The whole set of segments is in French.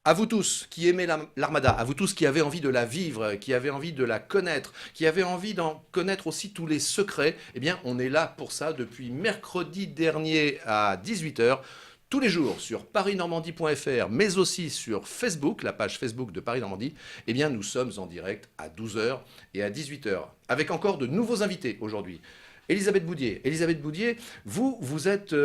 À vous tous qui aimez l'Armada, à vous tous qui avez envie de la vivre, qui avez envie de la connaître, qui avez envie d'en connaître aussi tous les secrets, eh bien, on est là pour ça depuis mercredi dernier à 18 heures, tous les jours sur parisnormandie.fr, mais aussi sur Facebook, la page Facebook de Paris Normandie. Eh bien, nous sommes en direct à 12 heures et à 18 heures, avec encore de nouveaux invités aujourd'hui. Elisabeth Boudier. Elisabeth Boudier, vous êtes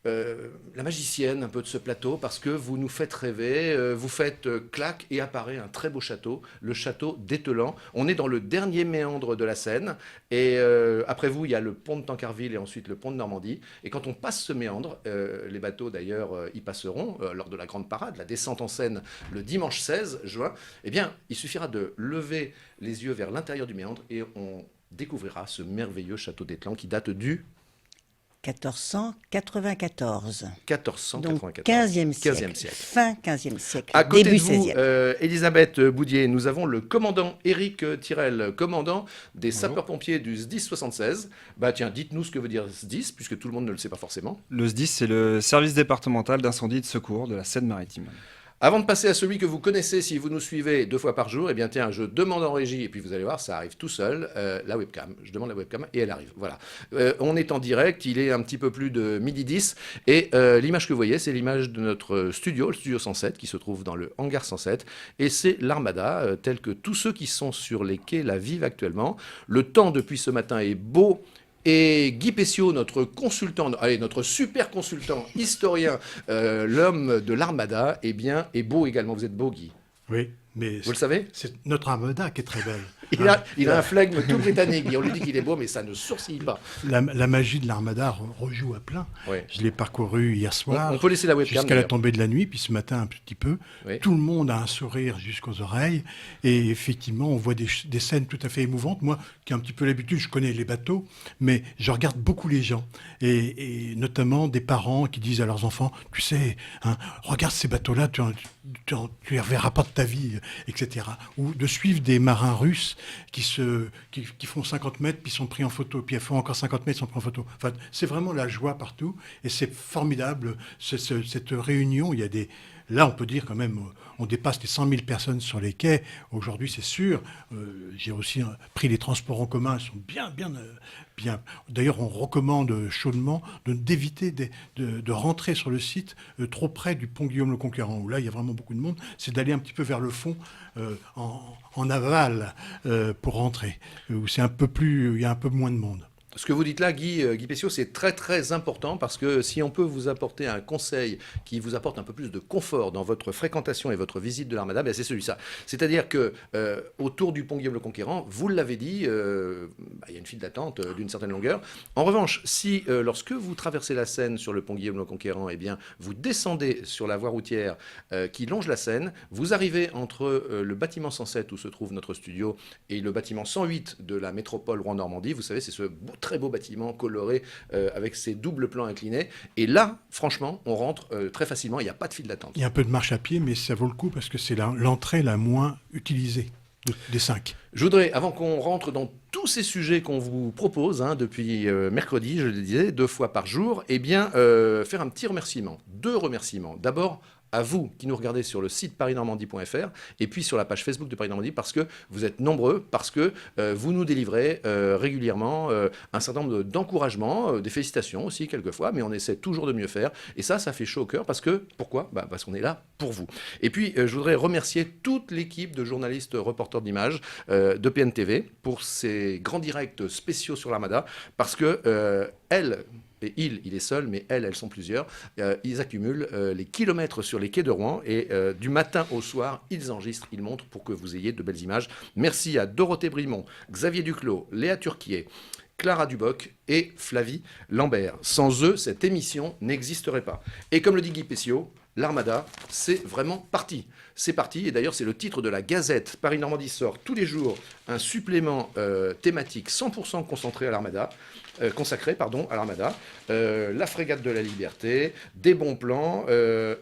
la magicienne un peu de ce plateau parce que vous nous faites rêver, vous faites clac et apparaît un très beau château, le château d'Ételan. On est dans le dernier méandre de la Seine et après vous il y a le pont de Tancarville et ensuite le pont de Normandie. Et quand on passe ce méandre, les bateaux d'ailleurs y passeront lors de la grande parade, la descente en Seine le dimanche 16 juin, eh bien il suffira de lever les yeux vers l'intérieur du méandre et on découvrira ce merveilleux château d'Ételan qui date du 1494. Donc 1494. 15e 15e siècle, siècle. fin 15e siècle, À côté début de vous, 16e. Elisabeth Boudier, nous avons le commandant Éric Tirel, commandant des Bonjour. sapeurs-pompiers du SDIS 76. Bah tiens, dites-nous ce que veut dire SDIS, puisque tout le monde ne le sait pas forcément. Le SDIS, c'est le service départemental d'incendie et de secours de la Seine-Maritime. Avant de passer à celui que vous connaissez, si vous nous suivez 2 fois par jour, eh bien tiens, je demande en régie, et puis vous allez voir, ça arrive tout seul, la webcam. Je demande la webcam et elle arrive. Voilà. On est en direct, il est un petit peu plus de midi 10, et l'image que vous voyez, c'est l'image de notre studio, le studio 107, qui se trouve dans le hangar 107, et c'est l'Armada, tel que tous ceux qui sont sur les quais la vivent actuellement. Le temps depuis ce matin est beau. Et Guy Pessiot, notre consultant, allez, notre super consultant, historien, l'homme de l'Armada, eh bien, est beau également. Vous êtes beau, Guy. Oui, mais Vous le savez? c'est notre Armada qui est très belle. Il a un flegme tout britannique. On lui dit qu'il est beau, mais ça ne sourcille pas. La magie de l'Armada rejoue à plein. Oui. Je l'ai parcouru hier soir. On peut laisser la webcam. Jusqu'à la d'ailleurs. tombée de la nuit, puis ce matin un petit peu. Oui. Tout le monde a un sourire jusqu'aux oreilles. Et effectivement, on voit des scènes tout à fait émouvantes. Moi, qui ai un petit peu l'habitude, je connais les bateaux, mais je regarde beaucoup les gens. Et notamment des parents qui disent à leurs enfants, tu sais, hein, regarde ces bateaux-là, tu les reverras pas de ta vie, etc. Ou de suivre des marins russes qui font 50 mètres, puis sont pris en photo, puis ils font encore 50 mètres, sont pris en photo. Enfin, c'est vraiment la joie partout, et c'est formidable, cette réunion. Il y a des... Là, on peut dire quand même, on dépasse les 100 000 personnes sur les quais. Aujourd'hui, c'est sûr. J'ai aussi pris les transports en commun, ils sont bien. D'ailleurs, on recommande chaudement d'éviter de rentrer sur le site trop près du pont Guillaume-le-Conquérant, où là, il y a vraiment beaucoup de monde. C'est d'aller un petit peu vers le fond, en aval, pour rentrer, où c'est il y a un peu moins de monde. Ce que vous dites là, Guy Pessiot, c'est très très important parce que si on peut vous apporter un conseil qui vous apporte un peu plus de confort dans votre fréquentation et votre visite de l'Armada, ben c'est celui-là. C'est-à-dire que autour du pont Guillaume-le-Conquérant, vous l'avez dit, il y a une file d'attente d'une certaine longueur. En revanche, si lorsque vous traversez la Seine sur le pont Guillaume-le-Conquérant, eh bien, vous descendez sur la voie routière qui longe la Seine, vous arrivez entre le bâtiment 107 où se trouve notre studio et le bâtiment 108 de la métropole Rouen-Normandie. Vous savez, c'est ce très beau bâtiment coloré avec ses doubles plans inclinés. Et là, franchement, on rentre très facilement. Il n'y a pas de file d'attente. Il y a un peu de marche à pied, mais ça vaut le coup parce que c'est l'entrée la moins utilisée des 5. Je voudrais, avant qu'on rentre dans tous ces sujets qu'on vous propose depuis mercredi, je le disais, 2 fois par jour, eh bien, faire un petit remerciement. 2 remerciements. D'abord, à vous qui nous regardez sur le site parisnormandie.fr et puis sur la page Facebook de Paris Normandie parce que vous êtes nombreux, parce que vous nous délivrez régulièrement un certain nombre d'encouragements, des félicitations aussi quelquefois, mais on essaie toujours de mieux faire. Et ça fait chaud au cœur parce que, pourquoi ? Parce qu'on est là pour vous. Et puis, je voudrais remercier toute l'équipe de journalistes reporters d'images de PNTV pour ces grands directs spéciaux sur l'Armada parce que elles... Et il est seul, mais elles sont plusieurs. Ils accumulent les kilomètres sur les quais de Rouen et du matin au soir, ils enregistrent, ils montrent pour que vous ayez de belles images. Merci à Dorothée Brimont, Xavier Duclos, Léa Turquier, Clara Duboc et Flavie Lambert. Sans eux, cette émission n'existerait pas. Et comme le dit Guy Pessiot, l'Armada, c'est vraiment parti. C'est parti, et d'ailleurs c'est le titre de la Gazette. Paris Normandie sort tous les jours un supplément thématique 100% concentré à l'Armada, consacré à l'Armada, la frégate de la Liberté, des bons plans,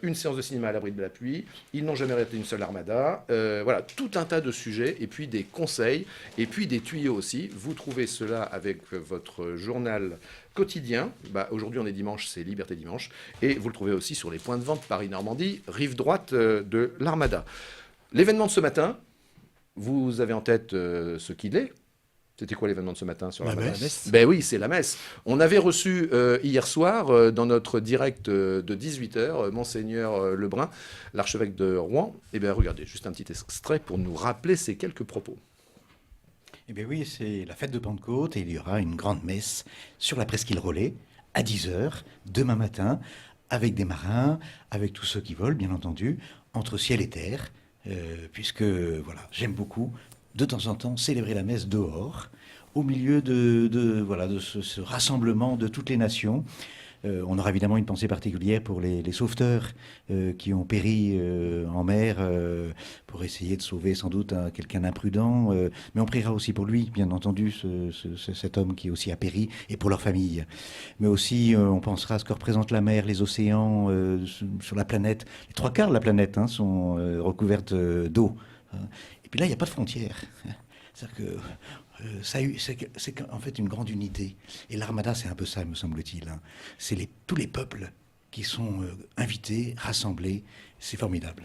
une séance de cinéma à l'abri de la pluie, ils n'ont jamais raté une seule Armada, voilà, tout un tas de sujets, et puis des conseils, et puis des tuyaux aussi. Vous trouvez cela avec votre journal quotidien. Aujourd'hui, on est dimanche, c'est Liberté Dimanche, et vous le trouvez aussi sur les points de vente Paris-Normandie, rive droite de l'Armada. L'événement de ce matin, vous avez en tête ce qu'il est. C'était quoi l'événement de ce matin sur la messe? Ben oui, c'est la messe. On avait reçu hier soir, dans notre direct de 18h, Monseigneur Lebrun, l'archevêque de Rouen. Eh bien, regardez, juste un petit extrait pour nous rappeler ces quelques propos. Eh bien oui, c'est la fête de Pentecôte et il y aura une grande messe sur la presqu'île Rollet à 10h, demain matin, avec des marins, avec tous ceux qui volent, bien entendu, entre ciel et terre, puisque, voilà, j'aime beaucoup, de temps en temps, célébrer la messe dehors, au milieu de ce rassemblement de toutes les nations. On aura évidemment une pensée particulière pour les sauveteurs qui ont péri en mer pour essayer de sauver sans doute quelqu'un d'imprudent. Mais on priera aussi pour lui, bien entendu, cet homme qui aussi a péri, et pour leur famille. Mais aussi, on pensera à ce que représente la mer, les océans sur la planète. Les 3/4 de la planète sont recouvertes d'eau. Et puis là, il n'y a pas de frontières. C'est-à-dire que c'est en fait une grande unité. Et l'Armada, c'est un peu ça, me semble-t-il. C'est tous les peuples qui sont invités, rassemblés. C'est formidable.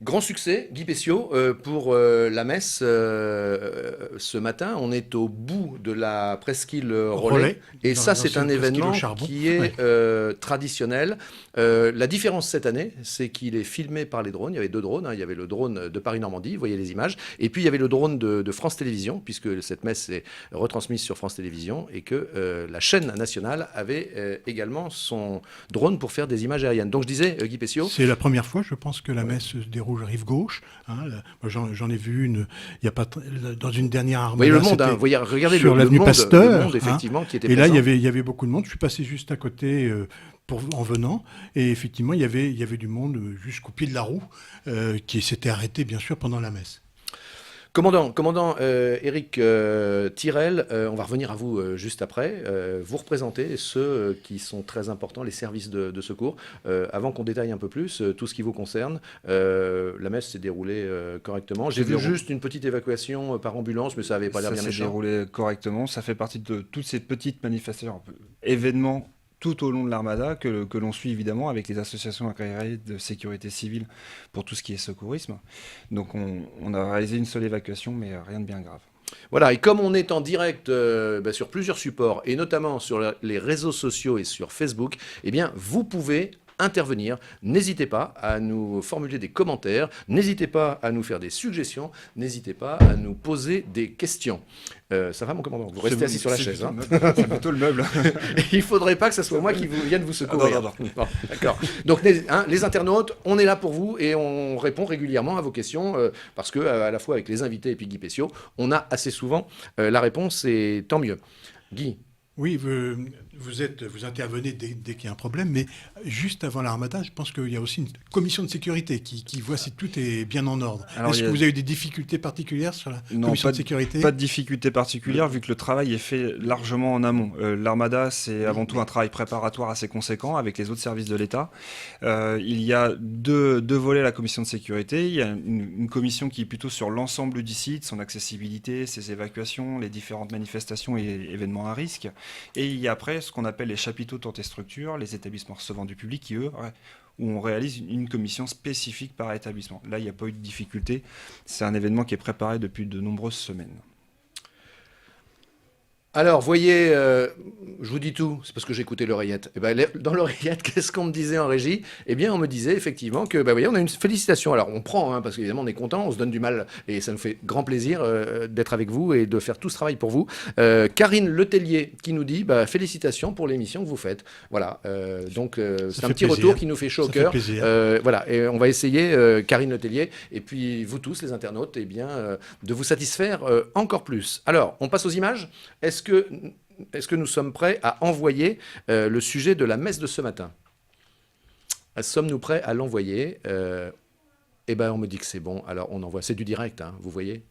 Grand succès, Guy Pessiot, pour la messe ce matin. On est au bout de la presqu'île Rollet. Et ça, c'est un événement qui est traditionnel. La différence cette année, c'est qu'il est filmé par les drones. Il y avait 2 drones. Il y avait le drone de Paris-Normandie, vous voyez les images. Et puis, il y avait le drone de France Télévisions, puisque cette messe est retransmise sur France Télévisions, et que la chaîne nationale avait également son drone pour faire des images aériennes. Donc, je disais, Guy Pessiot... C'est la première fois, je pense, que la messe se déroule rive gauche. J'en ai vu une il y a pas dans une dernière Armada. Oui, le monde, vous voyez, regardez sur l'avenue Pasteur, le monde, effectivement, qui était et présent. là, il y avait beaucoup de monde. Je suis passé juste à côté en venant, et effectivement, il y avait du monde jusqu'au pied de la roue qui s'était arrêté, bien sûr, pendant la messe. Commandant Éric Tirel, on va revenir à vous juste après. Vous représentez ceux qui sont très importants, les services de secours. Avant qu'on détaille un peu plus tout ce qui vous concerne, la messe s'est déroulée correctement. J'ai vu juste une petite évacuation par ambulance, mais ça n'avait pas l'air bien méchant. Ça s'est déroulé correctement. Ça fait partie de toutes ces petites manifestations, événements tout au long de l'Armada, que l'on suit évidemment avec les associations agréées de sécurité civile pour tout ce qui est secourisme. Donc on a réalisé une seule évacuation, mais rien de bien grave. Voilà, et comme on est en direct sur plusieurs supports, et notamment sur les réseaux sociaux et sur Facebook, eh bien, vous pouvez intervenir. N'hésitez pas à nous formuler des commentaires, n'hésitez pas à nous faire des suggestions, n'hésitez pas à nous poser des questions. Ça va, mon commandant? Vous restez assis sur la chaise. C'est plutôt le meuble. Il ne faudrait pas que ce soit moi qui vienne vous secourir. Non. Bon, d'accord. Donc, les internautes, on est là pour vous et on répond régulièrement à vos questions parce que, à la fois avec les invités et puis Guy Pessiot, on a assez souvent la réponse et tant mieux. Guy? Oui, vous intervenez dès qu'il y a un problème, mais juste avant l'Armada, je pense qu'il y a aussi une commission de sécurité qui voit si tout est bien en ordre. Est-ce que vous avez des difficultés particulières sur la commission de sécurité? Pas de difficultés particulières, vu que le travail est fait largement en amont. L'Armada, c'est avant tout un travail préparatoire assez conséquent avec les autres services de l'État. Il y a deux volets à la commission de sécurité. Il y a une commission qui est plutôt sur l'ensemble du site, son accessibilité, ses évacuations, les différentes manifestations et événements à risque. Et il y a après ce qu'on appelle les chapiteaux tant et structures, les établissements recevant du public qui, eux, où on réalise une commission spécifique par établissement. Là, il n'y a pas eu de difficulté. C'est un événement qui est préparé depuis de nombreuses semaines. Alors, voyez, je vous dis tout, c'est parce que j'ai écouté l'oreillette. Et ben, dans l'oreillette, qu'est-ce qu'on me disait en régie? Eh bien, on me disait effectivement que, voyez, on a une félicitation. Alors, on prend, parce qu'évidemment, on est content, on se donne du mal, et ça nous fait grand plaisir d'être avec vous et de faire tout ce travail pour vous. Karine Letellier qui nous dit, félicitations pour l'émission que vous faites. Voilà, donc c'est un petit retour qui nous fait chaud au cœur. Voilà, et on va essayer, Karine Letellier, et puis vous tous, les internautes, eh bien, de vous satisfaire encore plus. Alors, on passe aux images. Est-ce que nous sommes prêts à envoyer le sujet de la messe de ce matin? Sommes-nous prêts à l'envoyer? Eh bien, on me dit que c'est bon. Alors, on envoie. C'est du direct, vous voyez.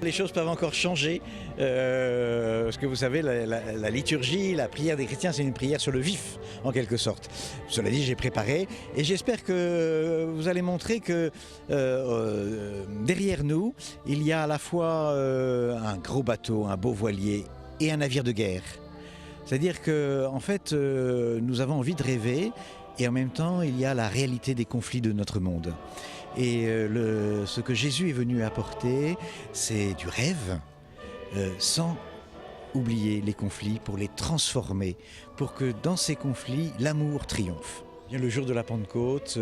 Les choses peuvent encore changer, parce que vous savez, la liturgie, la prière des chrétiens, c'est une prière sur le vif, en quelque sorte. Cela dit, j'ai préparé, et j'espère que vous allez montrer que derrière nous, il y a à la fois un gros bateau, un beau voilier et un navire de guerre. C'est-à-dire que, en fait, nous avons envie de rêver, et en même temps, il y a la réalité des conflits de notre monde. Et ce que Jésus est venu apporter, c'est du rêve, sans oublier les conflits, pour les transformer, pour que dans ces conflits, l'amour triomphe. Bien, le jour de la Pentecôte,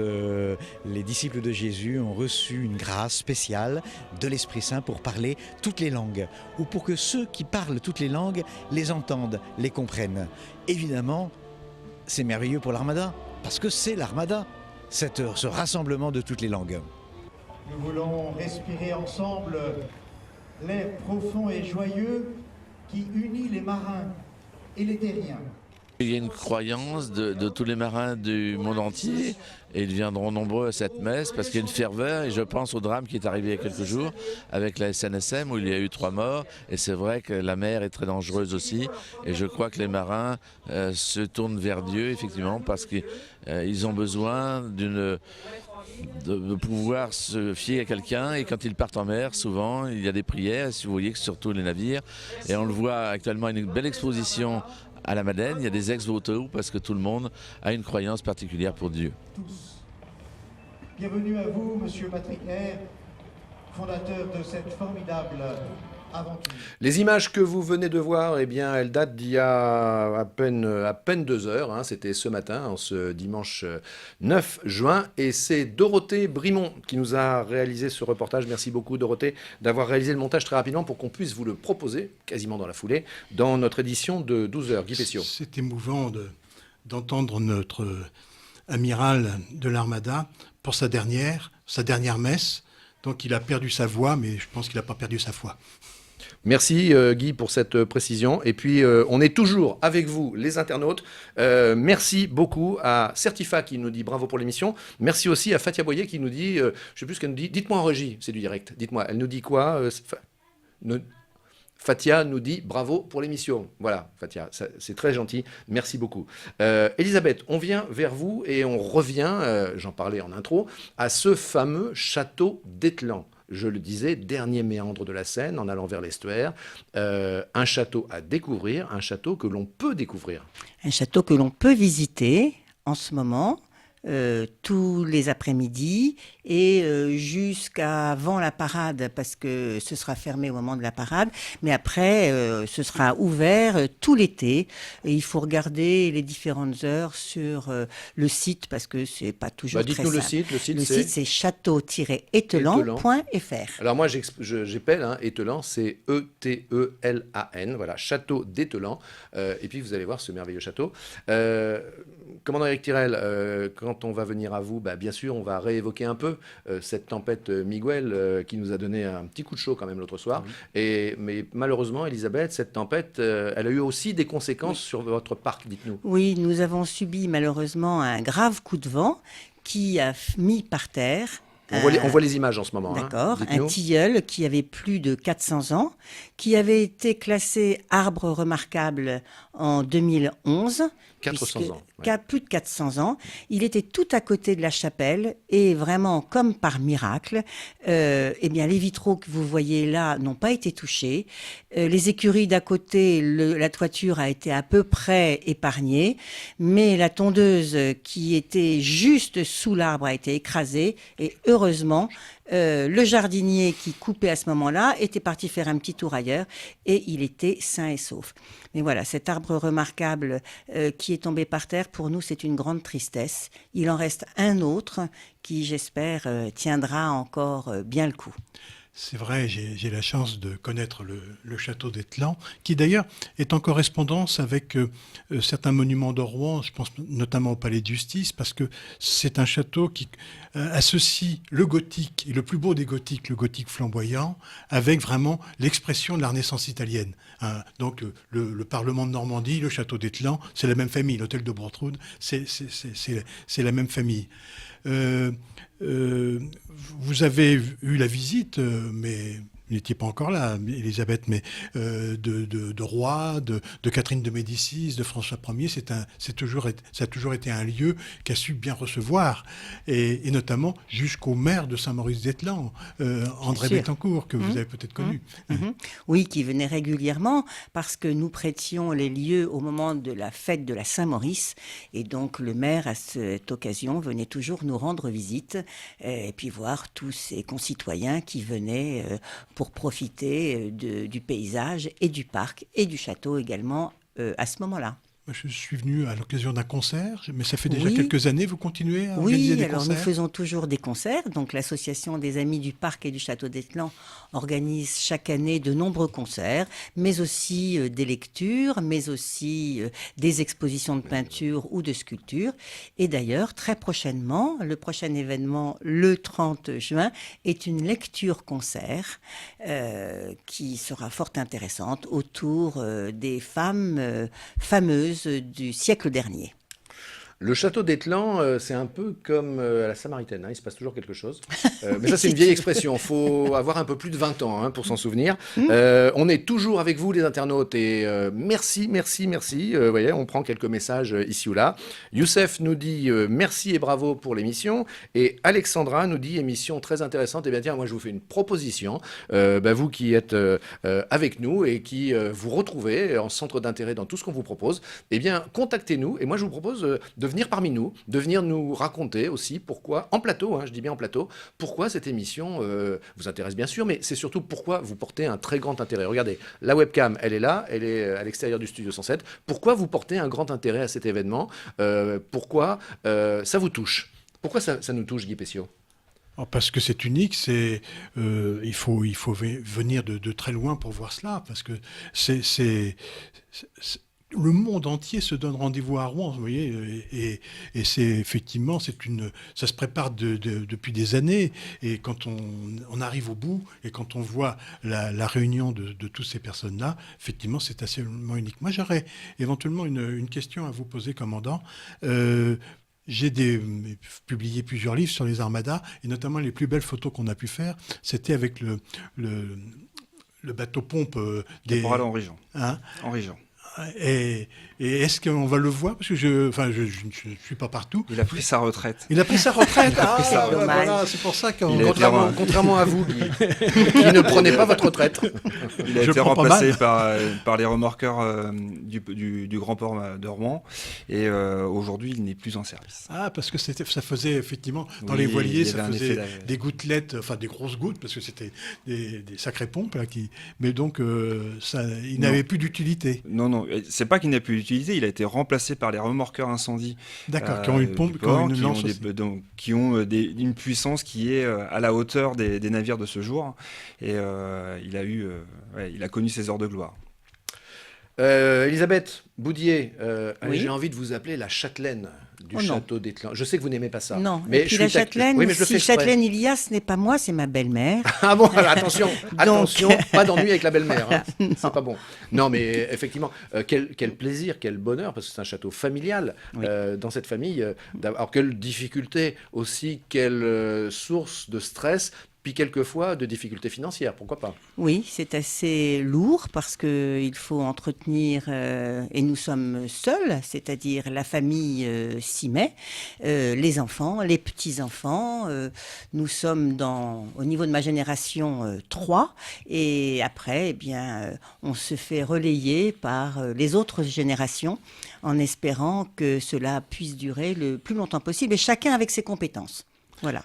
les disciples de Jésus ont reçu une grâce spéciale de l'Esprit Saint pour parler toutes les langues, ou pour que ceux qui parlent toutes les langues les entendent, les comprennent. Évidemment, c'est merveilleux pour l'Armada, parce que c'est l'Armada. Ce rassemblement de toutes les langues. Nous voulons respirer ensemble l'air profond et joyeux qui unit les marins et les terriens. Il y a une croyance de tous les marins du monde entier et ils viendront nombreux à cette messe parce qu'il y a une ferveur et je pense au drame qui est arrivé il y a quelques jours avec la SNSM où il y a eu 3 morts et c'est vrai que la mer est très dangereuse aussi et je crois que les marins se tournent vers Dieu effectivement parce qu'ils ont besoin de pouvoir se fier à quelqu'un et quand ils partent en mer, souvent il y a des prières, si vous voyez que surtout les navires et on le voit actuellement une belle exposition à la Madeleine, il y a des ex-voto parce que tout le monde a une croyance particulière pour Dieu. Tous. Bienvenue à vous, Monsieur Patrick Air, fondateur de cette formidable aventure. Les images que vous venez de voir, eh bien, elles datent d'il y a à peine 2 heures. Hein. C'était ce matin, en ce dimanche 9 juin. Et c'est Dorothée Brimont qui nous a réalisé ce reportage. Merci beaucoup, Dorothée, d'avoir réalisé le montage très rapidement pour qu'on puisse vous le proposer, quasiment dans la foulée, dans notre édition de 12 heures. Guy Pessiot. C'est émouvant d'entendre notre amiral de l'Armada pour sa dernière messe. Donc il a perdu sa voix, mais je pense qu'il n'a pas perdu sa foi. Merci Guy pour cette précision. Et puis on est toujours avec vous les internautes. Merci beaucoup à Certifa qui nous dit bravo pour l'émission. Merci aussi à Fatia Boyer qui nous dit, je ne sais plus ce qu'elle nous dit, dites-moi en régie, c'est du direct, dites-moi, elle nous dit quoi Fatia nous dit bravo pour l'émission. Voilà, Fatia, c'est très gentil. Merci beaucoup. Elisabeth, on vient vers vous et on revient, j'en parlais en intro, à ce fameux château d'Étlan. Je le disais, dernier méandre de la Seine en allant vers l'estuaire. Un château à découvrir, un château que l'on peut découvrir. Un château que l'on peut visiter en ce moment. Tous les après-midi et jusqu'à avant la parade parce que ce sera fermé au moment de la parade, mais après ce sera ouvert tout l'été et il faut regarder les différentes heures sur le site parce que c'est pas toujours très simple. Dites-nous le site c'est château-ételan.fr. Alors moi j'épelle, hein, Ételan, c'est E-T-E-L-A-N, voilà, château d'Ételan, et puis vous allez voir ce merveilleux château. Commandant Éric Tirel, quand on va venir à vous, bien sûr, on va réévoquer un peu cette tempête Miguel qui nous a donné un petit coup de chaud quand même l'autre soir. Oui. Mais malheureusement, Elisabeth, cette tempête, elle a eu aussi des conséquences sur votre parc, dites-nous. Oui, nous avons subi malheureusement un grave coup de vent qui a mis par terre... On voit les images en ce moment. D'accord, hein. un tilleul qui avait plus de 400 ans, qui avait été classé arbre remarquable en 2011. 400 ans. Ouais. Plus de 400 ans. Il était tout à côté de la chapelle et vraiment comme par miracle, eh bien les vitraux que vous voyez là n'ont pas été touchés. Les écuries d'à côté, la toiture a été à peu près épargnée, mais la tondeuse qui était juste sous l'arbre a été écrasée et heureusement, le jardinier qui coupait à ce moment-là était parti faire un petit tour ailleurs et il était sain et sauf. Mais voilà, cet arbre remarquable qui est tombé par terre, pour nous, c'est une grande tristesse. Il en reste un autre qui, j'espère, tiendra encore bien le coup. C'est vrai, j'ai la chance de connaître le château d'Étlan, qui d'ailleurs est en correspondance avec certains monuments de Rouen, je pense notamment au Palais de Justice, parce que c'est un château qui associe le gothique, et le plus beau des gothiques, le gothique flamboyant, avec vraiment l'expression de la Renaissance italienne. Hein. Donc le Parlement de Normandie, le château d'Étlan, c'est la même famille, l'hôtel de Bortrud, c'est la même famille. Vous avez eu la visite, mais vous n'étiez pas encore là, Elisabeth, mais de Roy, de Catherine de Médicis, de François Ier. Ça a toujours été un lieu qui a su bien recevoir, et notamment jusqu'au maire de Saint-Maurice-d'Étang, André Bettencourt, que vous avez peut-être connu. Oui, qui venait régulièrement parce que nous prêtions les lieux au moment de la fête de la Saint-Maurice, et donc le maire, à cette occasion, venait toujours nous rendre visite et puis voir tous ses concitoyens qui venaient pour profiter du paysage et du parc et du château également à ce moment-là. Je suis venu à l'occasion d'un concert, mais ça fait déjà quelques années, vous continuez à organiser Oui, des alors concerts? nous faisons toujours des concerts. Donc l'association des Amis du Parc et du Château d'Étang organise chaque année de nombreux concerts, mais aussi des lectures, mais aussi des expositions de peinture ou de sculpture. Et d'ailleurs, très prochainement, le prochain événement, le 30 juin, est une lecture-concert qui sera fort intéressante autour des femmes fameuses du siècle dernier. Le château d'Étang, c'est un peu comme à la Samaritaine, hein, il se passe toujours quelque chose. Mais ça, c'est une vieille expression. Il faut avoir un peu plus de 20 ans pour s'en souvenir. On est toujours avec vous, les internautes, et merci. Vous voyez, on prend quelques messages ici ou là. Youssef nous dit merci et bravo pour l'émission. Et Alexandra nous dit émission très intéressante. Et bien tiens, moi, je vous fais une proposition. Vous qui êtes avec nous et qui vous retrouvez en centre d'intérêt dans tout ce qu'on vous propose, eh bien, contactez-nous. Et moi, je vous propose de venir parmi nous, de venir nous raconter aussi pourquoi, en plateau, je dis bien en plateau, pourquoi cette émission vous intéresse bien sûr, mais c'est surtout pourquoi vous portez un très grand intérêt. Regardez, la webcam, elle est là, elle est à l'extérieur du studio 107. Pourquoi vous portez un grand intérêt à cet événement? Pourquoi ça vous touche? Pourquoi ça nous touche, Guy Pessiot? Parce que c'est unique, il faut venir de très loin pour voir cela, parce que le monde entier se donne rendez-vous à Rouen, vous voyez, et c'est effectivement, ça se prépare depuis des années, et quand on arrive au bout, et quand on voit la réunion de toutes ces personnes-là, effectivement, c'est absolument unique. Moi, j'aurais éventuellement une question à vous poser, commandant. J'ai publié plusieurs livres sur les armadas, et notamment les plus belles photos qu'on a pu faire, c'était avec le bateau-pompe des... Caporal Henri Jean. Henri Jean. Et est-ce qu'on va le voir? Parce que je ne suis pas partout. Il a pris sa retraite. Il a pris sa retraite. Voilà, c'est pour ça Contrairement à vous, Guy, qui ne prenez pas votre retraite. Il a été remplacé par les remorqueurs du Grand Port de Rouen. Et aujourd'hui, il n'est plus en service. Parce que ça faisait effectivement, dans les voiliers, ça faisait des gouttelettes, enfin des grosses gouttes, parce que c'était des sacrées pompes. Là, mais donc, il n'avait plus d'utilité. Non, c'est pas qu'il n'a plus d'utilité, il a été remplacé par les remorqueurs incendie. D'accord, qui ont une pompe, qui ont une puissance qui est à la hauteur des navires de ce jour. Et il a connu ses heures de gloire. Elisabeth Boudier, Oui. j'ai envie de vous appeler la châtelaine du château d'Étang. Je sais que vous n'aimez pas ça. Non, mais et puis la châtelaine, oui, mais je le fais si exprès. châtelaine il y a, ce n'est pas moi, c'est ma belle-mère. Ah bon, alors attention, Donc... pas d'ennui avec la belle-mère, c'est pas bon. Non, mais effectivement, quel plaisir, quel bonheur, parce que c'est un château familial dans cette famille. Alors quelle difficulté aussi, quelle source de stress, puis quelquefois de difficultés financières, pourquoi pas? Oui, c'est assez lourd parce qu'il faut entretenir, et nous sommes seuls, c'est-à-dire la famille s'y met, les enfants, les petits-enfants. Nous sommes au niveau de ma génération 3, et après, eh bien, on se fait relayer par les autres générations en espérant que cela puisse durer le plus longtemps possible, et chacun avec ses compétences. Voilà.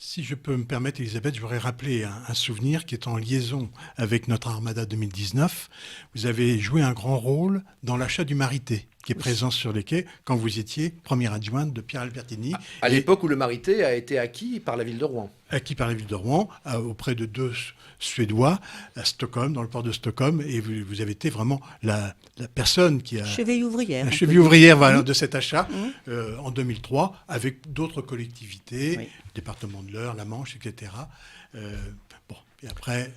Si je peux me permettre, Elisabeth, je voudrais rappeler un souvenir qui est en liaison avec notre Armada 2019. Vous avez joué un grand rôle dans l'achat du Marité, qui est présent sur les quais, quand vous étiez première adjointe de Pierre Albertini. À l'époque où le Marité a été acquis par la ville de Rouen. Acquis par la ville de Rouen, auprès de 2 Suédois, à Stockholm, dans le port de Stockholm, et vous avez été vraiment la personne qui a... Cheville ouvrière. La cheville ouvrière de cet achat en 2003, avec d'autres collectivités, le département de l'Eure, la Manche, etc. Et après...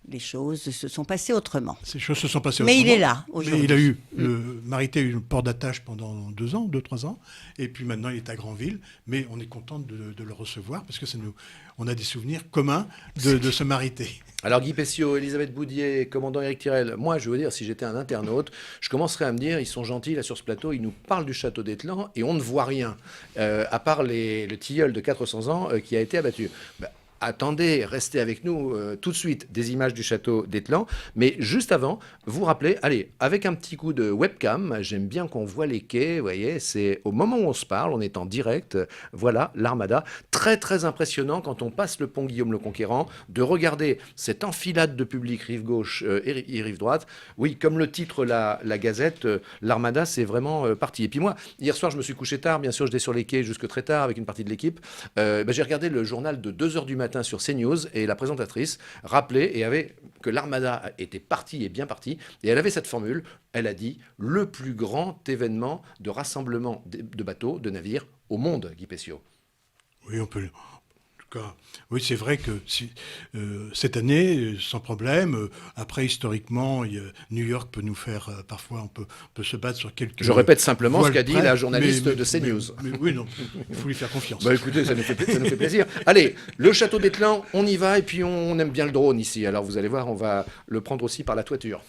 les choses se sont passées autrement. Ces choses se sont passées Mais il autrement. est là Mais aujourd'hui. il a eu, Marité a eu le port d'attache pendant 2 ans, et puis maintenant il est à Granville, mais on est content de le recevoir parce que on a des souvenirs communs de ce Marité. Alors Guy Pessiot, Elisabeth Boudier, commandant Éric Tirel, moi je veux dire, si j'étais un internaute, je commencerais à me dire, ils sont gentils là sur ce plateau, ils nous parlent du château d'Étlan et on ne voit rien, à part le tilleul de 400 ans qui a été abattu. Ben, attendez, restez avec nous tout de suite, des images du château d'Étlan. Mais juste avant, vous rappelez, allez, avec un petit coup de webcam, j'aime bien qu'on voit les quais, vous voyez, c'est au moment où on se parle, on est en direct, voilà, l'Armada. Très très impressionnant quand on passe le pont Guillaume le Conquérant, de regarder cette enfilade de public rive gauche et rive droite. Oui, comme le titre la Gazette, l'Armada, c'est vraiment parti. Et puis moi, hier soir, je me suis couché tard, bien sûr, j'étais sur les quais jusque très tard avec une partie de l'équipe. J'ai regardé le journal de 2h du matin sur CNews et la présentatrice rappelait et avait que l'Armada était partie et bien partie et elle avait cette formule, elle a dit le plus grand événement de rassemblement de bateaux, de navires au monde, Guy Pessiot. Oui, on peut. En tout cas, oui, c'est vrai que cette année, sans problème. Après, historiquement, New York peut nous faire parfois, on peut se battre sur quelques. Je répète simplement ce qu'a dit près, la journaliste mais- de CNews. mais oui, non, il faut lui faire confiance. Bah écoutez, ça nous fait plaisir. Allez, le château d'Étlan, on y va et puis on aime bien le drone ici. Alors vous allez voir, on va le prendre aussi par la toiture.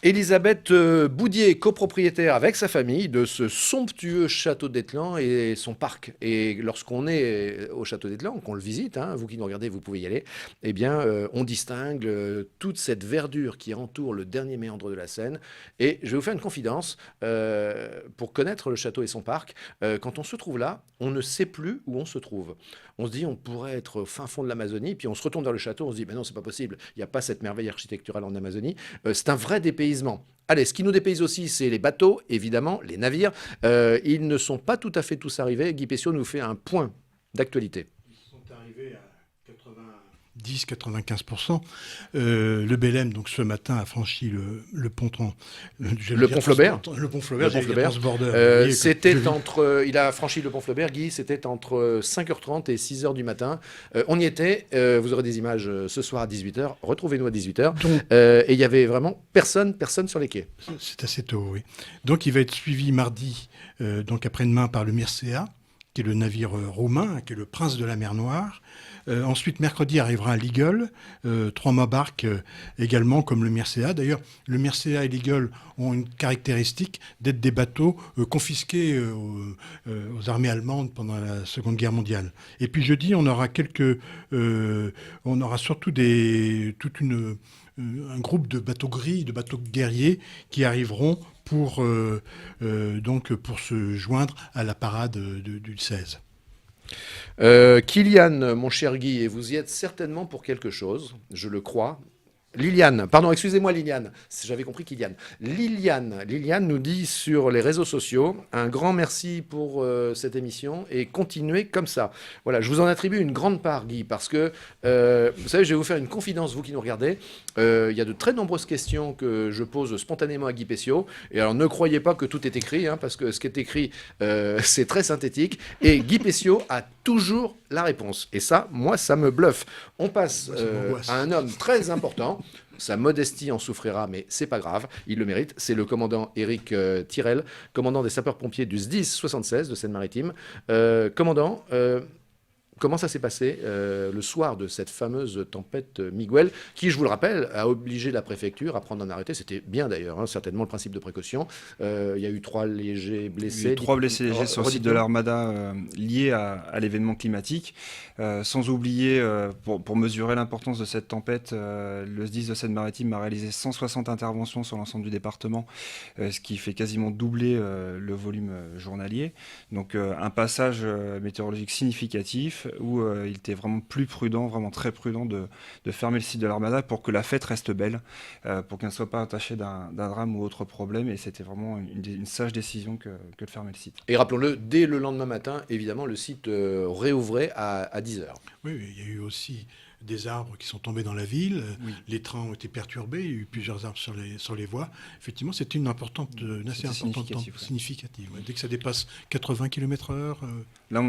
Elisabeth Boudier, copropriétaire avec sa famille de ce somptueux château d'Étlan et son parc. Et lorsqu'on est au château d'Étlan, qu'on le visite, hein, vous qui nous regardez, vous pouvez y aller, eh bien, on distingue toute cette verdure qui entoure le dernier méandre de la Seine. Et je vais vous faire une confidence, pour connaître le château et son parc, quand on se trouve là, on ne sait plus où on se trouve. On se dit, on pourrait être au fin fond de l'Amazonie, puis on se retourne vers le château, on se dit, ben non, c'est pas possible, il n'y a pas cette merveille architecturale en Amazonie. C'est un vrai dépaysement. Allez, ce qui nous dépayse aussi, c'est les bateaux, évidemment, les navires. Ils ne sont pas tout à fait tous arrivés. Guy Pessiot nous fait un point d'actualité. Ils sont arrivés à 90-95%. Le Belém, donc ce matin, a franchi le pont Le pont Flaubert. Le pont Flaubert. Le pont Flaubert. Il a franchi le pont Flaubert, Guy, c'était entre 5h30 et 6h du matin. On y était, vous aurez des images ce soir à 18h, retrouvez-nous à 18h. Et il y avait vraiment personne sur les quais. C'est assez tôt, oui. Donc il va être suivi mardi, donc après-demain, par le Mircea, qui est le navire roumain, qui est le prince de la mer Noire. Ensuite, mercredi arrivera l'Eagle, 3 mâts barques également, comme le Mircea. D'ailleurs, le Mircea et l'Eagle ont une caractéristique d'être des bateaux confisqués aux armées allemandes pendant la Seconde Guerre mondiale. Et puis jeudi, on aura surtout un groupe de bateaux gris, de bateaux guerriers qui arriveront pour se joindre à la parade du 16. Kylian, mon cher Guy, et vous y êtes certainement pour quelque chose, je le crois. Liliane, pardon, excusez-moi Liliane, j'avais compris Kylian. Liliane nous dit sur les réseaux sociaux, un grand merci pour cette émission et continuez comme ça. Voilà, je vous en attribue une grande part, Guy, parce que, vous savez, je vais vous faire une confidence, vous qui nous regardez. Il y a de très nombreuses questions que je pose spontanément à Guy Pessiot. Et alors, ne croyez pas que tout est écrit, hein, parce que ce qui est écrit, c'est très synthétique. Et Guy Pessiot a toujours la réponse. Et ça, moi, ça me bluffe. On passe à un homme très important. Sa modestie en souffrira, mais c'est pas grave, il le mérite. C'est le commandant Éric Tirel, commandant des sapeurs-pompiers du SDIS 76 de Seine-Maritime. Commandant, comment ça s'est passé le soir de cette fameuse tempête Miguel, qui, je vous le rappelle, a obligé la préfecture à prendre un arrêté. C'était bien d'ailleurs, hein, certainement le principe de précaution. Il y a eu 3 légers blessés. Il y a eu 3 blessés légers sur le site de l'Armada liés à l'événement climatique. Sans oublier, pour mesurer l'importance de cette tempête, le SDIS de Seine-Maritime a réalisé 160 interventions sur l'ensemble du département, ce qui fait quasiment doubler le volume journalier. Donc un passage météorologique significatif où il était vraiment plus prudent, vraiment très prudent de fermer le site de l'Armada pour que la fête reste belle, pour qu'elle ne soit pas attachée d'un drame ou autre problème. Et c'était vraiment une sage décision que de fermer le site. Et rappelons-le, dès le lendemain matin, évidemment, le site réouvrait à 10h. Oui, il y a eu aussi des arbres qui sont tombés dans la ville, Oui. les trains ont été perturbés, il y a eu plusieurs arbres sur les voies. Effectivement, c'était une assez importante significative. Ouais. Dès que ça dépasse 80 km/h... Là,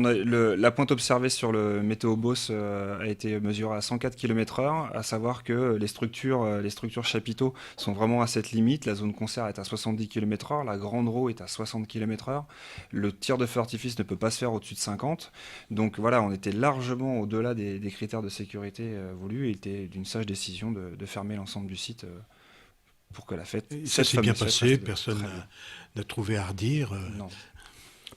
la pointe observée sur le météo-BOSS a été mesurée à 104 km/h, à savoir que les structures chapiteaux sont vraiment à cette limite. La zone concert est à 70 km/h, la grande roue est à 60 km/h. Le tir de feu artifice ne peut pas se faire au-dessus de 50. Donc voilà, on était largement au-delà des critères de sécurité voulus, et il était d'une sage décision de fermer l'ensemble du site pour que la fête... Ça s'est bien passé, personne n'a trouvé à redire. Non.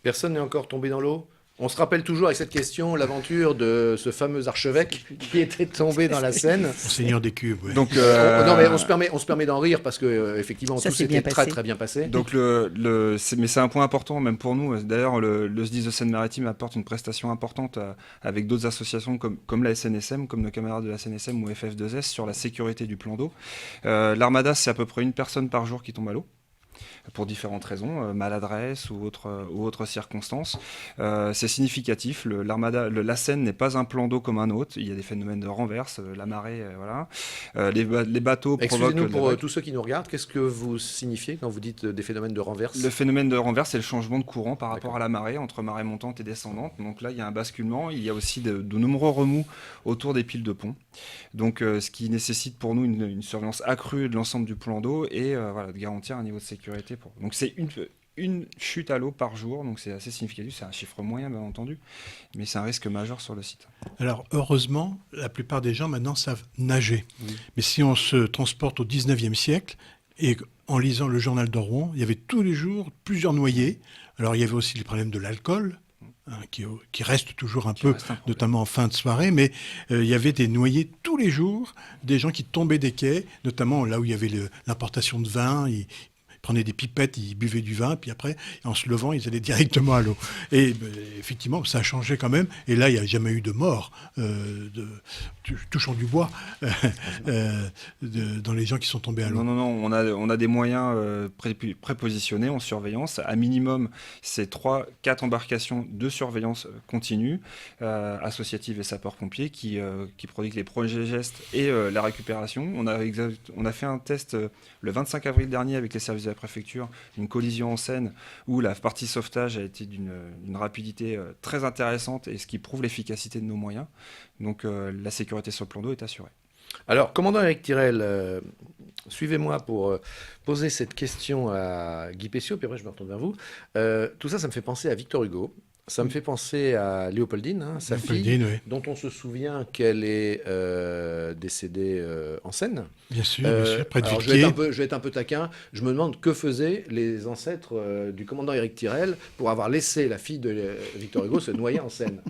Personne n'est encore tombé dans l'eau ? On se rappelle toujours avec cette question l'aventure de ce fameux archevêque qui était tombé dans la Seine. Seigneur des cubes, oui. Donc, non, mais on se permet d'en rire parce que effectivement Ça tout s'est s'était bien très passé. très bien passé. Donc mais c'est un point important même pour nous. D'ailleurs, le SDIS de Seine-Maritime apporte une prestation importante avec d'autres associations comme la SNSM, comme nos camarades de la SNSM ou FF2S sur la sécurité du plan d'eau. L'Armada, c'est à peu près 1 personne par jour qui tombe à l'eau, pour différentes raisons, maladresse ou autres circonstances. C'est significatif. La Seine n'est pas un plan d'eau comme un autre. Il y a des phénomènes de renverse, la marée, voilà. Les bateaux provoquent... Excusez-nous pour tous ceux qui nous regardent, qu'est-ce que vous signifiez quand vous dites des phénomènes de renverse ? Le phénomène de renverse, c'est le changement de courant par rapport à la marée, entre marée montante et descendante. Donc là, il y a un basculement. Il y a aussi de nombreux remous autour des piles de pont. Donc, ce qui nécessite pour nous une surveillance accrue de l'ensemble du plan d'eau et voilà, de garantir un niveau de sécurité. Donc, c'est une chute à l'eau par jour, donc c'est assez significatif. C'est un chiffre moyen, bien entendu, mais c'est un risque majeur sur le site. Alors, heureusement, la plupart des gens maintenant savent nager. Oui. Mais si on se transporte au 19e siècle, et en lisant le journal de Rouen, il y avait tous les jours plusieurs noyés. Alors, il y avait aussi les problèmes de l'alcool, qui reste toujours un peu, notamment en fin de soirée, mais il y avait des noyés tous les jours, des gens qui tombaient des quais, notamment là où il y avait l'importation de vin, ils prenaient des pipettes, ils buvaient du vin, puis après, en se levant, ils allaient directement à l'eau. Et effectivement, ça a changé quand même, et là, il n'y a jamais eu de mort, touchons du bois, dans les gens qui sont tombés à l'eau. Non, on a des moyens prépositionnés en surveillance. À minimum, c'est 3-4 embarcations de surveillance continue, associatives et sapeurs-pompiers, qui prodiguent les premiers gestes et la récupération. On a fait un test le 25 avril dernier avec les services de la préfecture, une collision en Seine où la partie sauvetage a été d'une rapidité très intéressante, et ce qui prouve l'efficacité de nos moyens. Donc la sécurité sur le plan d'eau est assurée. Alors, commandant Éric Tirel, suivez-moi pour poser cette question à Guy Pessiot, puis après je me retourne vers vous. Tout ça, ça me fait penser à Victor Hugo. Ça me fait penser à Léopoldine, sa fille, oui. dont on se souvient qu'elle est décédée en Seine. Bien sûr, près de alors Viquier. je vais être un peu taquin. Je me demande que faisaient les ancêtres du commandant Éric Tirel pour avoir laissé la fille de Victor Hugo se noyer en Seine.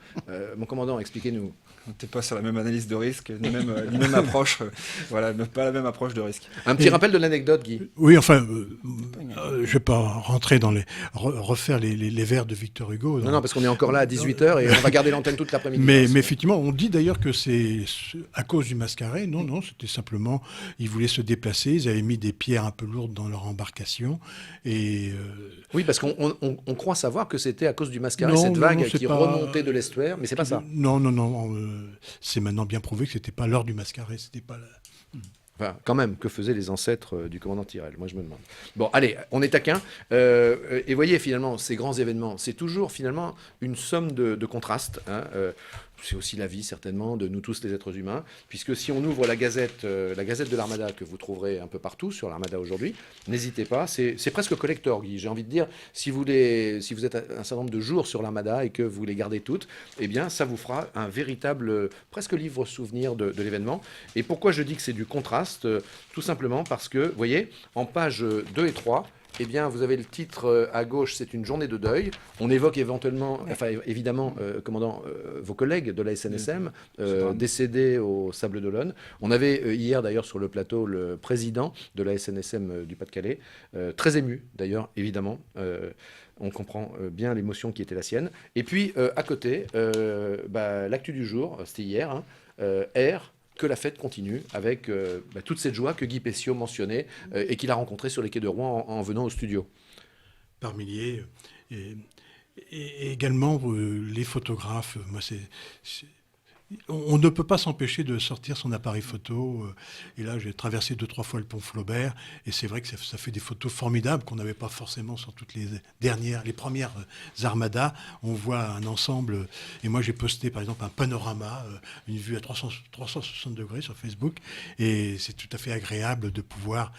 Mon commandant, expliquez-nous. On n'était pas sur la même analyse de risque, ni même approche. Voilà, pas la même approche de risque. Un petit rappel de l'anecdote, Guy. Oui, enfin, je ne vais pas rentrer dans refaire les vers de Victor Hugo. Non, parce qu'on est encore là à 18h et on va garder l'antenne toute l'après-midi. Mais effectivement, on dit d'ailleurs que c'est à cause du mascaret. Non, c'était simplement, ils voulaient se déplacer, ils avaient mis des pierres un peu lourdes dans leur embarcation. Et Oui, parce qu'on croit savoir que c'était à cause du mascaret, Non, cette non, vague non, c'est qui pas- remontait de l'estuaire, mais c'est pas ça. Non, c'est maintenant bien prouvé que c'était pas l'heure du mascaret, c'était pas Enfin, quand même, que faisaient les ancêtres du commandant Tyrrell? Moi, je me demande. Bon, allez, on est taquin. Et voyez, finalement, ces grands événements, c'est toujours, finalement, une somme de contrastes. Hein. C'est aussi la vie, certainement, de nous tous, les êtres humains. Puisque si on ouvre la Gazette de l'Armada, que vous trouverez un peu partout sur l'Armada aujourd'hui, n'hésitez pas. C'est presque collector, Guy. J'ai envie de dire, si vous êtes un certain nombre de jours sur l'Armada et que vous les gardez toutes, eh bien, ça vous fera un véritable, presque livre souvenir de l'événement. Et pourquoi je dis que c'est du contraste? Tout simplement parce que, vous voyez, en pages 2 et 3, eh bien, vous avez le titre à gauche, c'est une journée de deuil. On évoque évidemment, commandant, vos collègues de la SNSM décédés au Sable d'Olonne. On avait hier d'ailleurs sur le plateau le président de la SNSM du Pas-de-Calais, très ému d'ailleurs, évidemment. On comprend bien l'émotion qui était la sienne. Et puis, à côté, l'actu du jour, c'était hier, hein, que la fête continue avec toute cette joie que Guy Pessiot mentionnait et qu'il a rencontrée sur les quais de Rouen en venant au studio. par milliers. Et également, les photographes, on ne peut pas s'empêcher de sortir son appareil photo. Et là, j'ai traversé 2-3 fois le pont Flaubert. Et c'est vrai que ça fait des photos formidables qu'on n'avait pas forcément sur toutes les premières armadas. On voit un ensemble. Et moi, j'ai posté, par exemple, un panorama, une vue à 360 degrés sur Facebook. Et c'est tout à fait agréable de pouvoir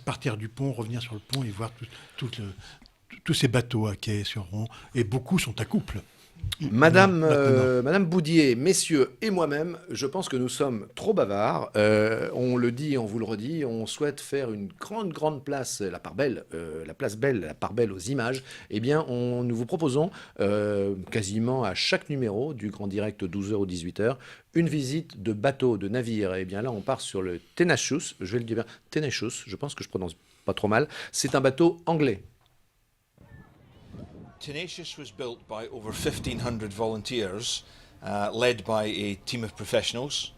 partir du pont, revenir sur le pont et voir tous ces bateaux à quai sur Rouen. Et beaucoup sont à couple. Madame Boudier, messieurs et moi-même, je pense que nous sommes trop bavards. On le dit, on vous le redit, on souhaite faire une grande place, la part belle, la place belle, la part belle aux images. Eh bien, nous vous proposons quasiment à chaque numéro du Grand Direct 12h ou 18h une visite de bateau, de navire. Et bien là, on part sur le Tenacious, je vais le dire bien, Tenacious, je pense que je prononce pas trop mal. C'est un bateau anglais. Tenacious was built by over 1,500 volunteers, led by a team of professionals.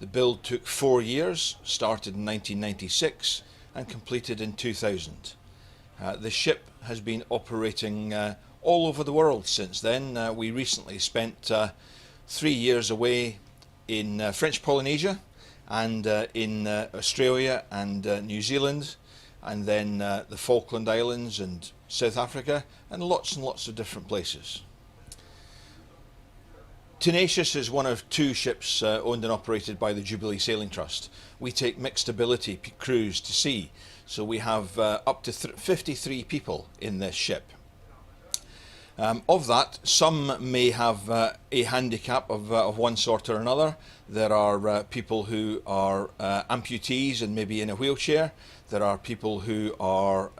The build took 4 years, started in 1996 and completed in 2000. The ship has been operating all over the world since then. We recently spent 3 years away in French Polynesia and in Australia and New Zealand, and then the Falkland Islands and South Africa, and lots of different places. Tenacious is one of 2 ships owned and operated by the Jubilee Sailing Trust. We take mixed ability crews to sea, so we have up to 53 people in this ship. Of that, some may have a handicap of one sort or another. There are people who are amputees and maybe in a wheelchair. There are people who are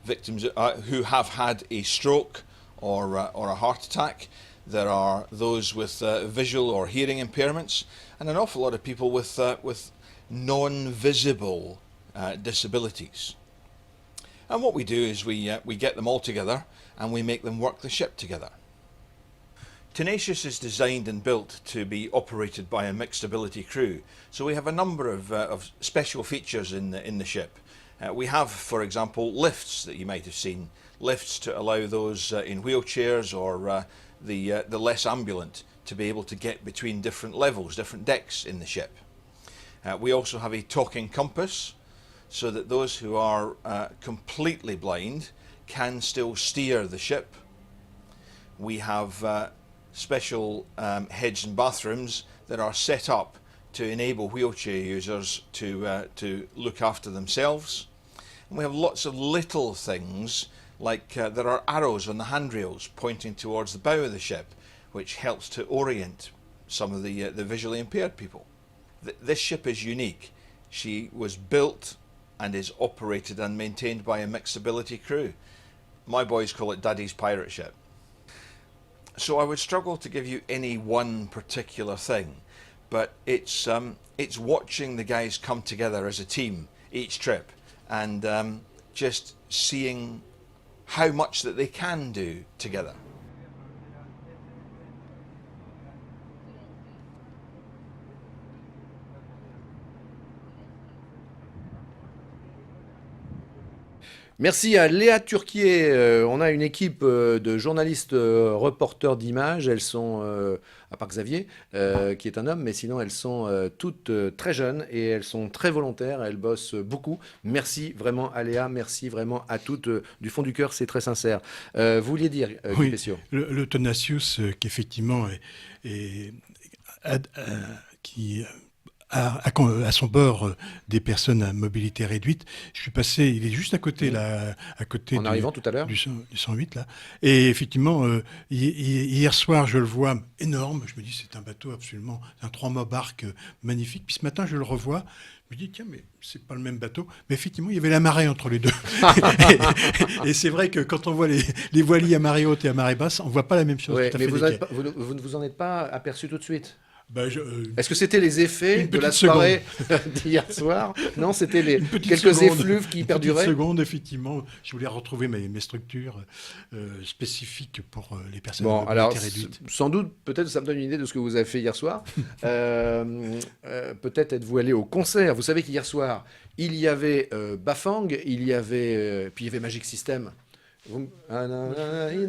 victims who have had a stroke or a heart attack. There are those with visual or hearing impairments, and an awful lot of people with non-visible disabilities. And what we do is we get them all together and we make them work the ship together. Tenacious is designed and built to be operated by a mixed ability crew, so we have a number of special features in the ship. We have, for example, lifts that you might have seen, lifts to allow those in wheelchairs or the less ambulant to be able to get between different levels, different decks in the ship. We also have a talking compass, so that those who are completely blind can still steer the ship. We have special heads and bathrooms that are set up to enable wheelchair users to look after themselves. And we have lots of little things like there are arrows on the handrails pointing towards the bow of the ship, which helps to orient some of the visually impaired people. This ship is unique. She was built and is operated and maintained by a mixed ability crew. My boys call it Daddy's pirate ship. So I would struggle to give you any one particular thing, but it's watching the guys come together as a team each trip and just seeing how much that they can do together. Merci à Léa Turquier. On a une équipe de journalistes reporters d'images. Elles sont, à part Xavier, qui est un homme, mais sinon elles sont toutes très jeunes et elles sont très volontaires. Elles bossent beaucoup. Merci vraiment à Léa, merci vraiment à toutes. Du fond du cœur, c'est très sincère. Vous vouliez dire, Guy Oui, Pessiot? le Tenacious, qui effectivement qui à son bord des personnes à mobilité réduite. Je suis passé, il est juste à côté, là, à côté En arrivant tout à l'heure. du 108, là. Et effectivement, hier soir, je le vois énorme. Je me dis, c'est un bateau absolument, un 3-mâts barque magnifique. Puis ce matin, je le revois. Je me dis, tiens, mais c'est pas le même bateau. Mais effectivement, il y avait la marée entre les deux. et c'est vrai que quand on voit les voiliers à marée haute et à marée basse, on voit pas la même chose. Ouais, tout à mais fait vous décalé. ne vous en êtes pas aperçu tout de suite? Bah, Est-ce que c'était les effets Une de la petite soirée d'hier soir? Non, c'était quelques seconde, effluves qui une perduraient. petite seconde, effectivement. Je voulais retrouver mes structures spécifiques pour les personnes Bon, à alors, mobilité réduite. sans doute, peut-être ça me donne une idée de ce que vous avez fait hier soir. Peut-être êtes-vous allé au concert. Vous savez qu'hier soir, il y avait Bafang, puis il y avait Magic System. Allez,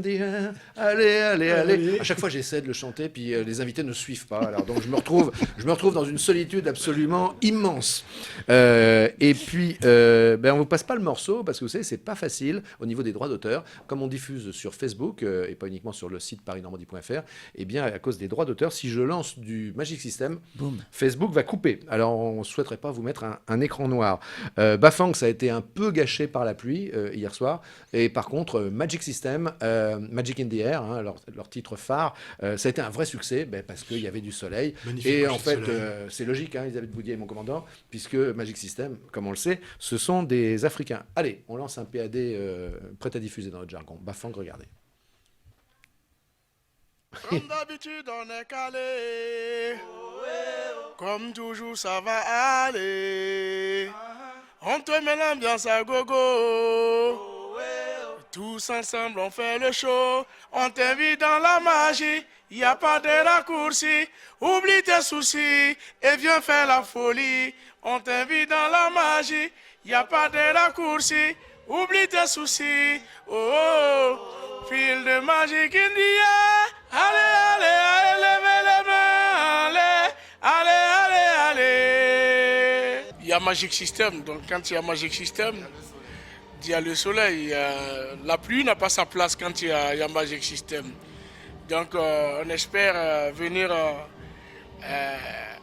allez, allez. À chaque fois, j'essaie de le chanter, puis les invités ne suivent pas. Alors, donc, je me retrouve dans une solitude absolument immense. Et puis, on vous passe pas le morceau parce que vous savez, c'est pas facile au niveau des droits d'auteur. Comme on diffuse sur Facebook et pas uniquement sur le site parisnormandie.fr, eh bien, à cause des droits d'auteur, si je lance du Magic System, Boum. Facebook va couper. Alors, on ne souhaiterait pas vous mettre un écran noir. Bafang, ça a été un peu gâché par la pluie hier soir. Et par contre, Magic System, Magic in the Air, hein, leur titre phare, ça a été un vrai succès parce qu'il y avait du soleil. Magnifique Et coucher en de fait, soleil. c'est logique, hein, Elisabeth Boudier, mon commandant, puisque Magic System, comme on le sait, ce sont des Africains. Allez, on lance un PAD prêt à diffuser dans notre jargon. Bafang, regardez. Comme d'habitude, on est calé. Comme toujours, ça va aller. On te met l'ambiance à gogo. Tous ensemble, on fait le show. On t'invite dans la magie. Y a pas de raccourci. Oublie tes soucis et viens faire la folie. On t'invite dans la magie. Y a pas de raccourci. Oublie tes soucis. Oh, oh, oh. Fil de magique in the air. Allez, allez, allez, levez les mains. Allez, allez, allez, allez. Il y a Magic System. Donc quand il y a Magic System, il y a le soleil. La pluie n'a pas sa place quand il y a Magic System. Donc on espère venir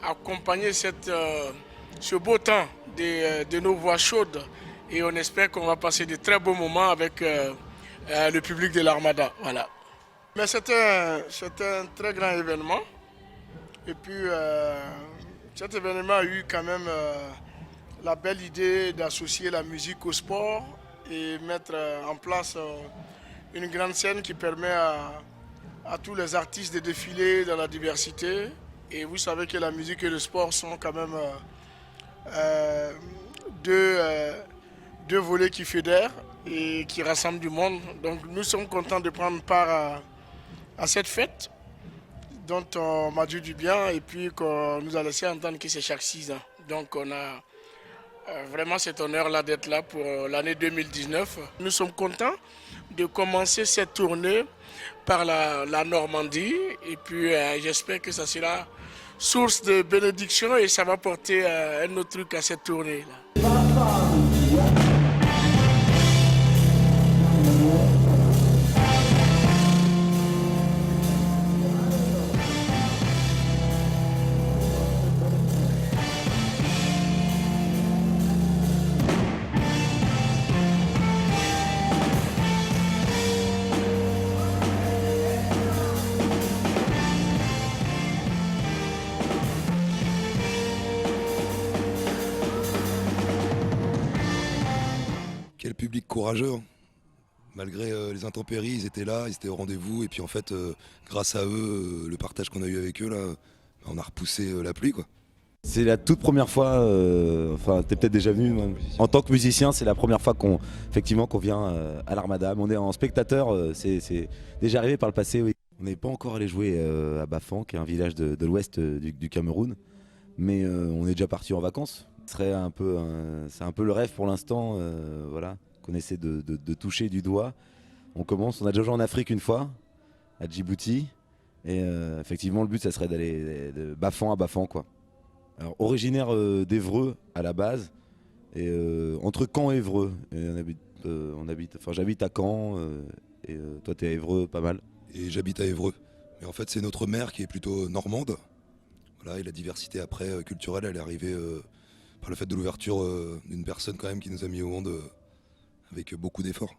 accompagner ce beau temps de nos voix chaudes. Et on espère qu'on va passer de très beaux moments avec le public de l'Armada. Voilà. Mais c'était un très grand événement. Et puis cet événement a eu quand même la belle idée d'associer la musique au sport et mettre en place une grande scène qui permet à tous les artistes de défiler dans la diversité. Et vous savez que la musique et le sport sont quand même deux volets qui fédèrent et qui rassemblent du monde. Donc nous sommes contents de prendre part à cette fête dont on m'a dit du bien et puis qu'on nous a laissé entendre que c'est chaque 6 ans. Donc on a vraiment cet honneur-là d'être là pour l'année 2019. Nous sommes contents de commencer cette tournée par la Normandie et puis j'espère que ça sera source de bénédiction et ça va porter un autre truc à cette tournée-là. Quel public courageux, hein. Malgré les intempéries, ils étaient là, ils étaient au rendez-vous. Et puis en fait, grâce à eux, le partage qu'on a eu avec eux, là, on a repoussé la pluie, quoi. C'est la toute première fois, enfin t'es peut-être déjà venu, en tant que musicien, c'est la première fois qu'on vient à l'Armada. On est en spectateur, c'est déjà arrivé par le passé, oui. On n'est pas encore allé jouer à Bafang, qui est un village de l'ouest du Cameroun, mais on est déjà parti en vacances. C'est un peu le rêve pour l'instant, voilà. qu'on essaie de toucher du doigt. On commence, on a déjà joué en Afrique une fois, à Djibouti, et effectivement le but ça serait d'aller de Bafang à Bafang quoi. Alors originaire d'Évreux à la base, et entre Caen et Évreux, et j'habite à Caen, et toi t'es à Évreux pas mal. Et j'habite à Évreux. Mais en fait c'est notre mère qui est plutôt normande. Voilà, et la diversité après culturelle elle est arrivée par le fait de l'ouverture d'une personne quand même qui nous a mis au monde avec beaucoup d'efforts.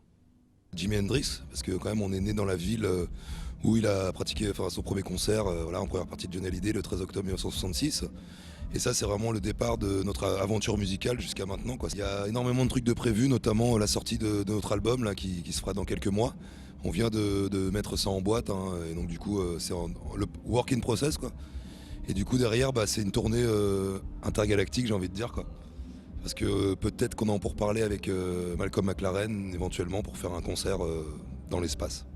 Jimi Hendrix, parce que quand même on est né dans la ville où il a pratiqué son premier concert en première partie de Johnny Hallyday le 13 octobre 1966. Et ça c'est vraiment le départ de notre aventure musicale jusqu'à maintenant, quoi. Il y a énormément de trucs de prévus, notamment la sortie de notre album là, qui se fera dans quelques mois. On vient de mettre ça en boîte, hein, et donc du coup c'est le work in process quoi. Et du coup derrière c'est une tournée intergalactique j'ai envie de dire quoi. Parce que peut-être qu'on en pour parler avec Malcolm McLaren éventuellement pour faire un concert dans l'espace.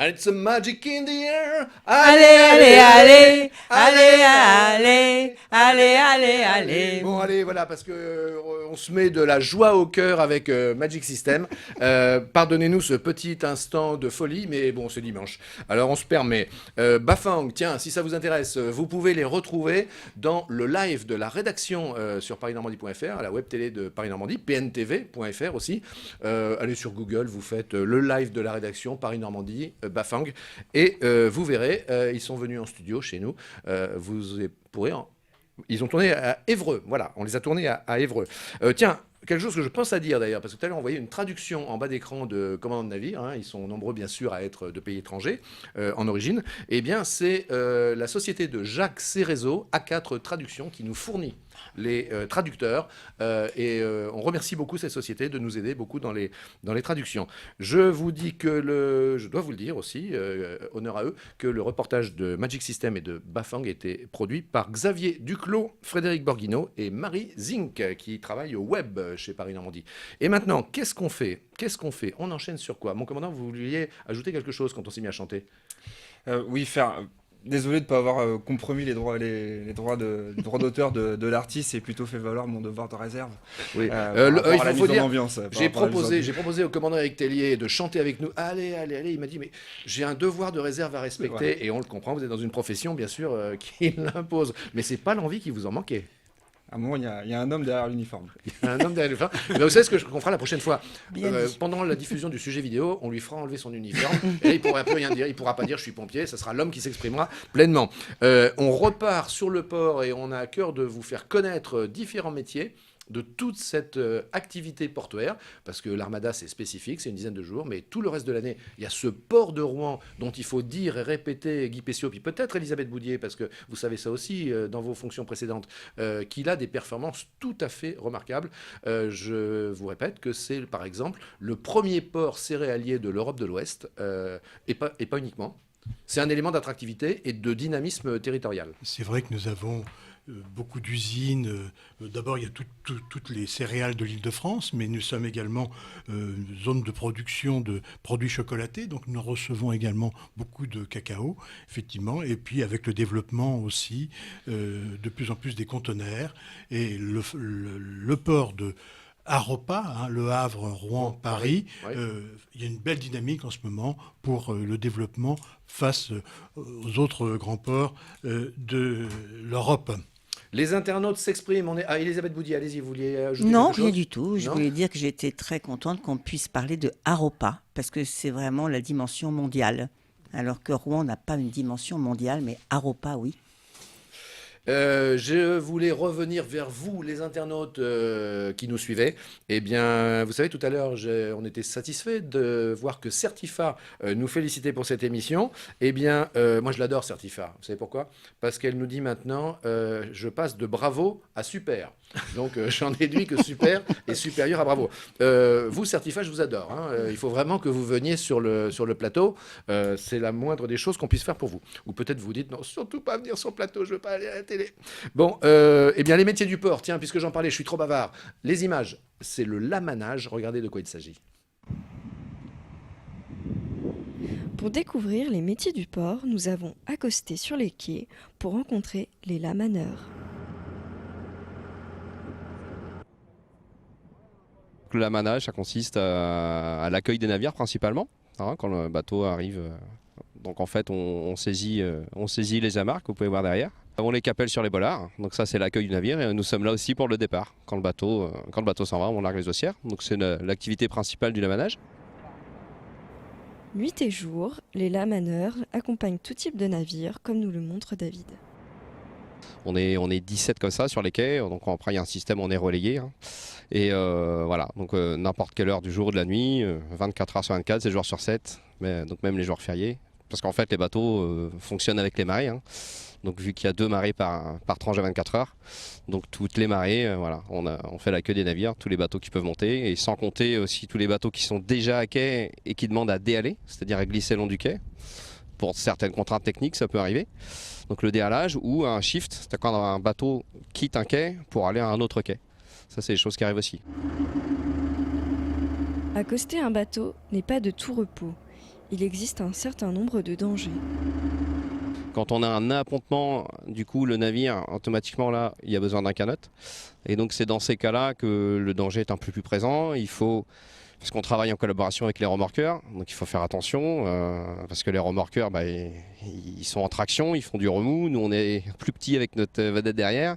And it's a magic in the air. Allez, allez, allez, allez, allez, allez, allez, allez. Bon, allez, voilà, parce que on se met de la joie au cœur avec Magic System. Pardonnez-nous ce petit instant de folie, mais bon, c'est dimanche. Alors, on se permet. Bafang, tiens, si ça vous intéresse, vous pouvez les retrouver dans le live de la rédaction sur parisnormandie.fr, la web télé de Paris Normandie, pntv.fr aussi. Allez sur Google, vous faites le live de la rédaction Paris Normandie. Bafang, et vous verrez, ils sont venus en studio chez nous, ils ont tourné à Évreux, voilà, on les a tournés à Évreux. Tiens, quelque chose que je pense à dire d'ailleurs, parce que tout à l'heure on voyait une traduction en bas d'écran de commandant de navire, hein, ils sont nombreux bien sûr à être de pays étrangers en origine, et bien c'est la société de Jacques Cérézo, A4 Traduction, qui nous fournit les traducteurs, et on remercie beaucoup cette société de nous aider beaucoup dans les traductions. Je vous dis que je dois vous le dire aussi, honneur à eux, que le reportage de Magic System et de Bafang était produit par Xavier Duclos, Frédéric Borghino et Marie Zink, qui travaillent au web chez Paris Normandie. Et maintenant, qu'est-ce qu'on fait ? On enchaîne sur quoi ? Mon commandant, vous vouliez ajouter quelque chose quand on s'est mis à chanter ? Oui, désolé de ne pas avoir compromis les droits d'auteur de l'artiste et plutôt fait valoir mon devoir de réserve. Oui. Il faut dire, j'ai proposé au commandant Eric Tellier de chanter avec nous. Allez. Il m'a dit, mais j'ai un devoir de réserve à respecter. Ouais. Et on le comprend, vous êtes dans une profession, bien sûr, qui l'impose. Mais c'est pas l'envie qui vous en manquait. À un moment, il y a un homme derrière l'uniforme. Mais vous savez ce qu'on fera la prochaine fois pendant la diffusion du sujet vidéo, on lui fera enlever son uniforme. Et là, il pourra plus rien dire. Il pourra pas dire je suis pompier. Ça sera l'homme qui s'exprimera pleinement. On repart sur le port et on a à cœur de vous faire connaître différents métiers de toute cette activité portuaire, parce que l'Armada c'est spécifique, c'est une dizaine de jours, mais tout le reste de l'année, il y a ce port de Rouen dont il faut dire et répéter, Guy Pessiot, puis peut-être Elisabeth Boudier, parce que vous savez ça aussi dans vos fonctions précédentes, qu'il a des performances tout à fait remarquables. Je vous répète que c'est par exemple le premier port céréalier de l'Europe de l'Ouest, et pas uniquement. C'est un élément d'attractivité et de dynamisme territorial. C'est vrai que nous avons beaucoup d'usines. D'abord, il y a toutes les céréales de l'Île-de-France, mais nous sommes également zone de production de produits chocolatés, donc nous recevons également beaucoup de cacao, effectivement, et puis avec le développement aussi de plus en plus des conteneurs, et le port de Aropa, hein, Le Havre, Rouen, Paris, il y a une belle dynamique en ce moment pour le développement face aux autres grands ports de l'Europe. Les internautes s'expriment. Elisabeth Boudier, allez-y, vous vouliez ajouter quelque chose ? Non, rien du tout. Je voulais dire que j'étais très contente qu'on puisse parler de Aropa, parce que c'est vraiment la dimension mondiale. Alors que Rouen n'a pas une dimension mondiale, mais Aropa, oui. Je voulais revenir vers vous, les internautes qui nous suivaient. Eh bien, vous savez, tout à l'heure, on était satisfait de voir que Certifa nous félicitait pour cette émission. Eh bien, moi, je l'adore, Certifa. Vous savez pourquoi ? Parce qu'elle nous dit maintenant, je passe de bravo à super. Donc, j'en déduis que super est supérieur à bravo. Vous, Certifa, je vous adore. Hein. Il faut vraiment que vous veniez sur le plateau. C'est la moindre des choses qu'on puisse faire pour vous. Ou peut-être vous dites, non, surtout pas venir sur le plateau, je veux pas aller à la télé. Bon, eh bien, les métiers du port, tiens, puisque j'en parlais, je suis trop bavard. Les images, c'est le lamanage. Regardez de quoi il s'agit. Pour découvrir les métiers du port, nous avons accosté sur les quais pour rencontrer les lamaneurs. Le manage, ça consiste à l'accueil des navires principalement, hein, quand le bateau arrive. Donc en fait, on saisit les amarres que vous pouvez voir derrière. On les capelle sur les bollards, donc ça c'est l'accueil du navire et nous sommes là aussi pour le départ. Quand le bateau s'en va, on largue les haussières. Donc c'est l'activité principale du lamanage. Nuit et jour, les lamaneurs accompagnent tout type de navire, comme nous le montre David. On est 17 comme ça sur les quais, donc après il y a un système, on est relayé. Hein. Et voilà, donc n'importe quelle heure du jour ou de la nuit, 24 heures sur 24, 7 jours sur 7, donc même les jours fériés. Parce qu'en fait les bateaux fonctionnent avec les marées. Hein. Donc vu qu'il y a 2 marées par tranche à 24 heures, donc toutes les marées, voilà, on fait l'accueil des navires, tous les bateaux qui peuvent monter, et sans compter aussi tous les bateaux qui sont déjà à quai et qui demandent à déhaler, c'est-à-dire à glisser le long du quai. Pour certaines contraintes techniques, ça peut arriver. Donc le déhalage ou un shift, c'est quand un bateau quitte un quai pour aller à un autre quai. Ça, c'est des choses qui arrivent aussi. Accoster un bateau n'est pas de tout repos. Il existe un certain nombre de dangers. Quand on a un appontement, du coup, le navire, automatiquement, là, il y a besoin d'un canot. Et donc, c'est dans ces cas-là que le danger est un peu plus présent. Parce qu'on travaille en collaboration avec les remorqueurs, donc il faut faire attention, parce que les remorqueurs, ils sont en traction, ils font du remous. Nous, on est plus petits avec notre vedette derrière.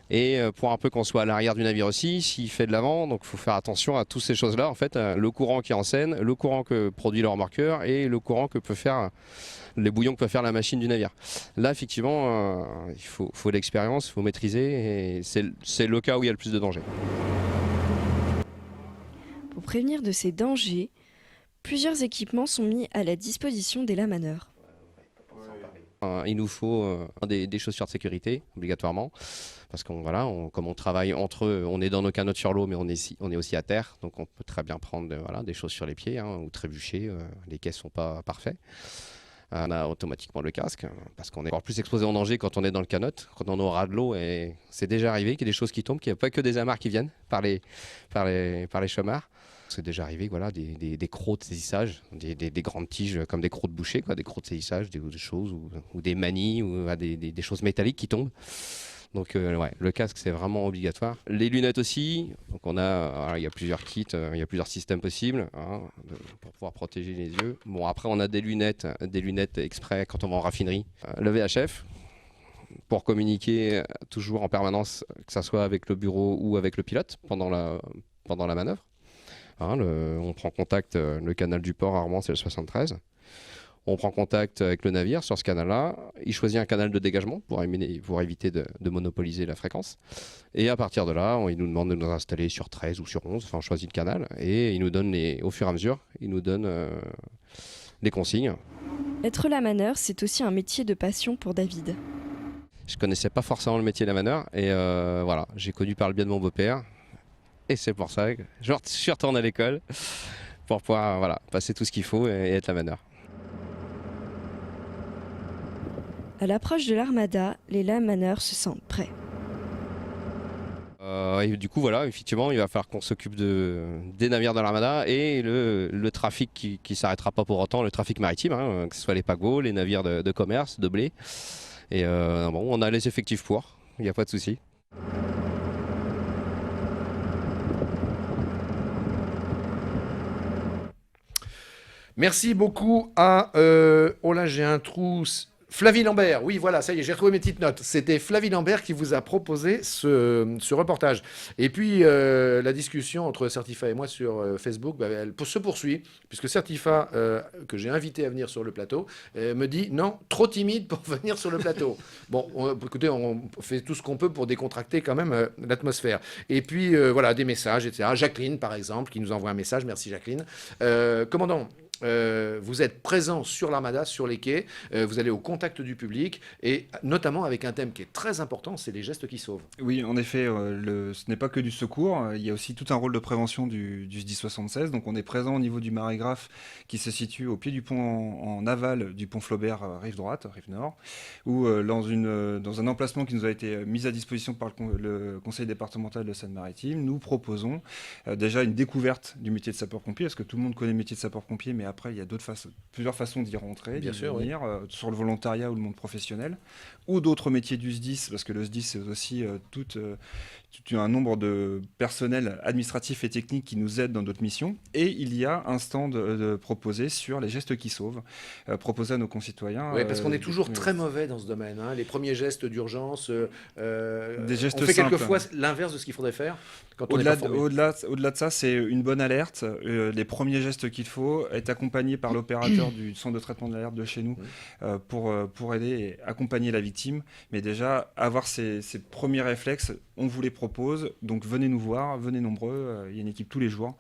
Et pour un peu qu'on soit à l'arrière du navire aussi, s'il fait de l'avant, donc il faut faire attention à toutes ces choses-là. En fait, le courant qui est en scène, le courant que produit le remorqueur et le courant que peut faire les bouillons que peut faire la machine du navire. Là, effectivement, il faut l'expérience, il faut maîtriser, et c'est le cas où il y a le plus de danger. Pour prévenir de ces dangers, plusieurs équipements sont mis à la disposition des lamaneurs. Il nous faut des chaussures de sécurité, obligatoirement, parce qu'on comme on travaille entre eux, on est dans nos canots sur l'eau, mais on est aussi à terre, donc on peut très bien prendre des choses sur les pieds, ou trébucher, les quais ne sont pas parfaits. On a automatiquement le casque, parce qu'on est encore plus exposé en danger quand on est dans le canot, quand on est au ras de l'eau, et c'est déjà arrivé qu'il y ait des choses qui tombent, qu'il n'y a pas que des amarres qui viennent par les chamards. C'est déjà arrivé, des crocs de saisissage, des grandes tiges comme des crocs de boucher, des crocs de saisissage, des choses, ou des manies, ou des choses métalliques qui tombent. Donc le casque c'est vraiment obligatoire. Les lunettes aussi, donc il y a plusieurs kits, il y a plusieurs systèmes possibles pour pouvoir protéger les yeux. Bon, après on a des lunettes exprès quand on va en raffinerie. Le VHF, pour communiquer toujours en permanence, que ce soit avec le bureau ou avec le pilote pendant la manœuvre. On prend contact, le canal du port rarement c'est le 73. On prend contact avec le navire sur ce canal-là. Il choisit un canal de dégagement pour éviter de monopoliser la fréquence. Et à partir de là, il nous demande de nous installer sur 13 ou sur 11. Enfin, on choisit le canal et il nous donne au fur et à mesure, il nous donne les consignes. Être lamaneur, c'est aussi un métier de passion pour David. Je connaissais pas forcément le métier de lamaneur et j'ai connu par le biais de mon beau-père. Et c'est pour ça que je suis retourné à l'école pour pouvoir passer tout ce qu'il faut et être lamaneur. À l'approche de l'armada, les lamaneurs se sentent prêts. Et du coup, effectivement, il va falloir qu'on s'occupe des navires de l'armada et le trafic qui ne s'arrêtera pas pour autant, le trafic maritime, que ce soit les paquebots, les navires de commerce, de blé. Et on a les effectifs pour, il n'y a pas de souci. Merci beaucoup à... oh là, j'ai un trou... Flavie Lambert, oui voilà, ça y est, j'ai retrouvé mes petites notes. C'était Flavie Lambert qui vous a proposé ce reportage. Et puis la discussion entre Certifa et moi sur Facebook, elle se poursuit, puisque Certifa, que j'ai invité à venir sur le plateau, me dit non, trop timide pour venir sur le plateau. Bon, écoutez, on fait tout ce qu'on peut pour décontracter quand même l'atmosphère. Et puis des messages, etc. Jacqueline, par exemple, qui nous envoie un message. Merci Jacqueline. Commandant, vous êtes présent sur l'armada, sur les quais, vous allez au contact du public et notamment avec un thème qui est très important, c'est les gestes qui sauvent. Oui, en effet, ce n'est pas que du secours, il y a aussi tout un rôle de prévention du SDIS 76. Donc on est présent au niveau du marégraphe qui se situe au pied du pont en aval du pont Flaubert, rive droite, rive nord, ou dans un emplacement qui nous a été mis à disposition par le conseil départemental de Seine-Maritime. Nous proposons déjà une découverte du métier de sapeur-pompier, parce que tout le monde connaît le métier de sapeur-pompier, mais après, il y a plusieurs façons d'y rentrer, Bien sûr, oui. sur le volontariat ou le monde professionnel, ou d'autres métiers du SDIS, parce que le SDIS, c'est aussi tout un nombre de personnels administratifs et techniques qui nous aident dans notre mission. Et il y a un stand proposé sur les gestes qui sauvent, proposé à nos concitoyens. Oui, parce qu'on est toujours très mauvais dans ce domaine. Hein. Les premiers gestes d'urgence, des gestes on fait simples. quelquefois l'inverse de ce qu'il faudrait faire. Quand on est Au-delà pas formé. au-delà de ça, c'est une bonne alerte. Les premiers gestes qu'il faut être accompagné par l'opérateur du centre de traitement de l'alerte de chez nous pour aider et accompagner la victime. Mais déjà, avoir ces premiers réflexes, on vous les propose. Donc venez nous voir, venez nombreux. Il y a une équipe tous les jours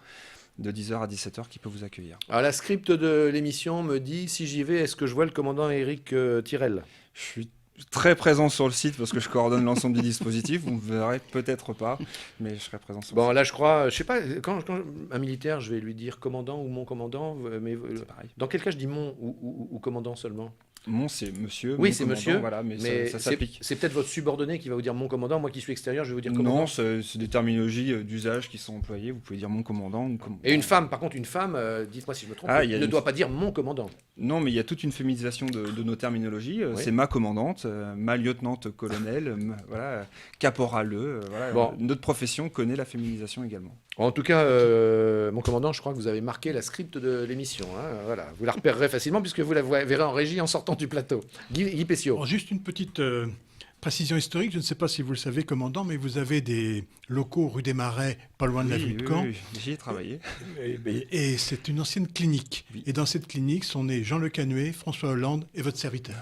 de 10h à 17h qui peut vous accueillir. Alors, la script de l'émission me dit, si j'y vais, est-ce que je vois le commandant Éric Tirel? Je suis très présent sur le site parce que je coordonne l'ensemble du dispositif. Vous ne verrez peut-être pas, mais je serai présent sur le site. Là, je crois, je sais pas, quand un militaire, je vais lui dire commandant ou mon commandant, mais pareil. Dans quel cas je dis mon ou commandant seulement? Mon, c'est monsieur. Oui, mon c'est commandant, monsieur, voilà, mais ça s'applique. c'est peut-être votre subordonné qui va vous dire mon commandant. Moi qui suis extérieur, je vais vous dire commandant. Non, c'est des terminologies d'usage qui sont employées. Vous pouvez dire mon commandant. Et une femme, par contre, dites-moi si je me trompe, ne doit pas dire mon commandant. Non, mais il y a toute une féminisation de nos terminologies. Oui. C'est ma commandante, ma lieutenante colonel, voilà, caporal. Voilà. Bon. Notre profession connaît la féminisation également. En tout cas, mon commandant, je crois que vous avez marqué la script de l'émission. Hein, voilà. Vous la repérerez facilement puisque vous la verrez en régie en sortant du plateau. Guy Pessiot. Alors, juste une petite précision historique. Je ne sais pas si vous le savez, commandant, mais vous avez des locaux rue des Marais, pas loin de l'avenue de Caen. Oui, j'y ai travaillé. Et c'est une ancienne clinique. Oui. Et dans cette clinique sont nés Jean Le Canuet, François Hollande et votre serviteur.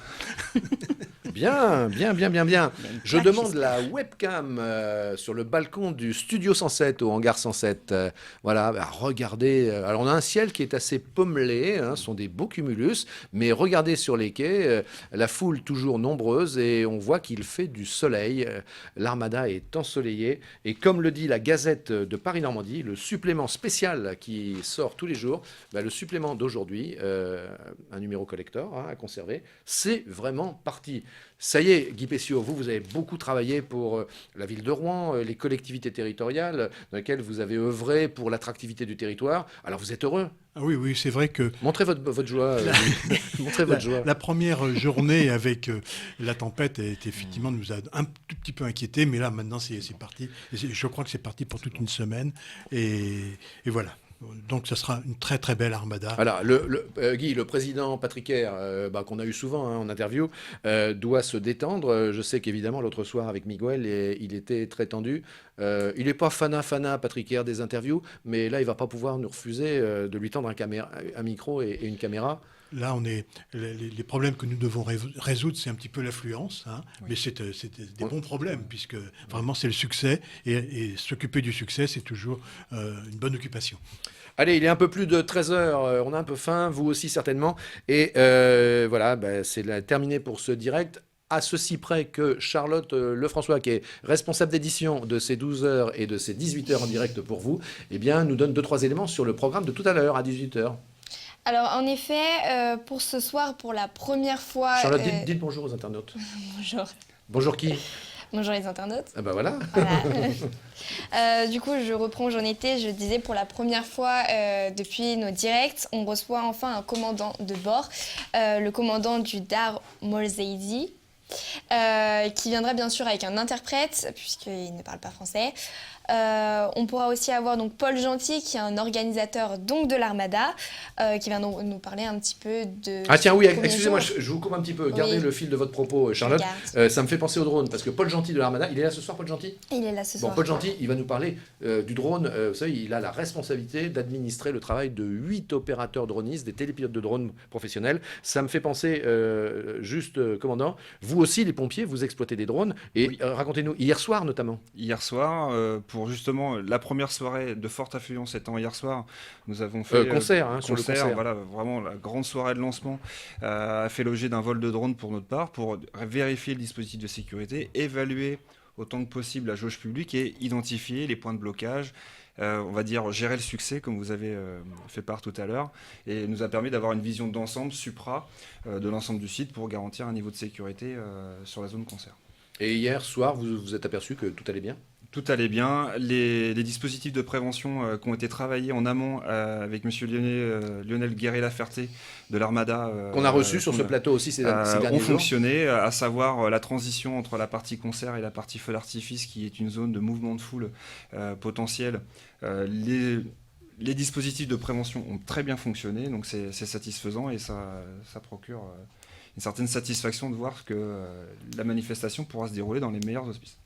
Bien. Je demande la webcam sur le balcon du Studio 107 au hangar 107. Voilà, regardez. Alors on a un ciel qui est assez pommelé, ce sont des beaux cumulus, mais regardez sur les quais, la foule toujours nombreuse et on voit qu'il fait du soleil. L'Armada est ensoleillée et comme le dit la Gazette de Paris-Normandie, le supplément spécial qui sort tous les jours, le supplément d'aujourd'hui, un numéro collector à conserver, c'est vraiment parti. Ça y est, Guy Pessiot, vous avez beaucoup travaillé pour la ville de Rouen, les collectivités territoriales dans lesquelles vous avez œuvré pour l'attractivité du territoire. Alors vous êtes heureux? Ah oui, c'est vrai que... Montrez votre joie. Montrez votre joie. La première journée avec la tempête effectivement nous a un tout petit peu inquiétés, mais là maintenant c'est parti. Et je crois que c'est parti pour toute une semaine. Et voilà. Donc, ce sera une très, très belle armada. Voilà, Guy, le président Patrick Air, qu'on a eu souvent en interview, doit se détendre. Je sais qu'évidemment, l'autre soir, avec Miguel, il était très tendu. Il n'est pas fanat, Patrick Air, des interviews, mais là, il ne va pas pouvoir nous refuser de lui tendre un micro et une caméra. Là, les problèmes que nous devons résoudre, c'est un petit peu l'affluence, oui. Mais c'est des bons problèmes, puisque vraiment c'est le succès, et s'occuper du succès, c'est toujours une bonne occupation. Allez, il est un peu plus de 13h, on a un peu faim, vous aussi certainement, et voilà, c'est terminé pour ce direct. À ceci près que Charlotte Lefrançois, qui est responsable d'édition de ces 12h et de ces 18h en direct pour vous, nous donne 2-3 éléments sur le programme de tout à l'heure, à 18h. Alors, en effet, pour ce soir, pour la première fois... Charlotte, dites bonjour aux internautes. Bonjour. Bonjour qui? Bonjour les internautes. Ah bah voilà. Du coup, je reprends où j'en étais. Je disais, pour la première fois depuis nos directs, on reçoit enfin un commandant de bord, le commandant du Dar Molzeidi, qui viendra bien sûr avec un interprète, puisqu'il ne parle pas français. On pourra aussi avoir donc Paul Gentil, qui est un organisateur donc de l'Armada, qui va nous parler un petit peu de... Ah tiens, oui, excusez-moi, je vous coupe un petit peu. Gardez le fil de votre propos, Charlotte. Ça me fait penser au drone, parce que Paul Gentil de l'Armada, il est là ce soir, Paul Gentil? Il est là ce soir. Bon, Paul Gentil, il va nous parler du drone. Vous savez, il a la responsabilité d'administrer le travail de 8 opérateurs dronistes, des télépilotes de drones professionnels. Ça me fait penser, commandant, vous aussi, les pompiers, vous exploitez des drones. Et oui. Racontez-nous, hier soir notamment. Hier soir, pour justement la première soirée de forte affluence étant hier soir, nous avons fait concert. Voilà, vraiment la grande soirée de lancement a fait l'objet d'un vol de drone pour notre part, pour vérifier le dispositif de sécurité, évaluer autant que possible la jauge publique et identifier les points de blocage. On va dire gérer le succès, comme vous avez fait part tout à l'heure, et nous a permis d'avoir une vision d'ensemble, supra, de l'ensemble du site pour garantir un niveau de sécurité sur la zone concert. Et hier soir, vous vous êtes aperçu que tout allait bien? Tout allait bien. Les dispositifs de prévention qui ont été travaillés en amont avec M. Lionel Guéret-Laferté de l'Armada. Qu'on a reçu sur ce plateau aussi ces derniers jours. Ont fonctionné, à savoir la transition entre la partie concert et la partie feu d'artifice, qui est une zone de mouvement de foule potentiel. Les dispositifs de prévention ont très bien fonctionné, donc c'est satisfaisant et ça procure une certaine satisfaction de voir que la manifestation pourra se dérouler dans les meilleurs auspices.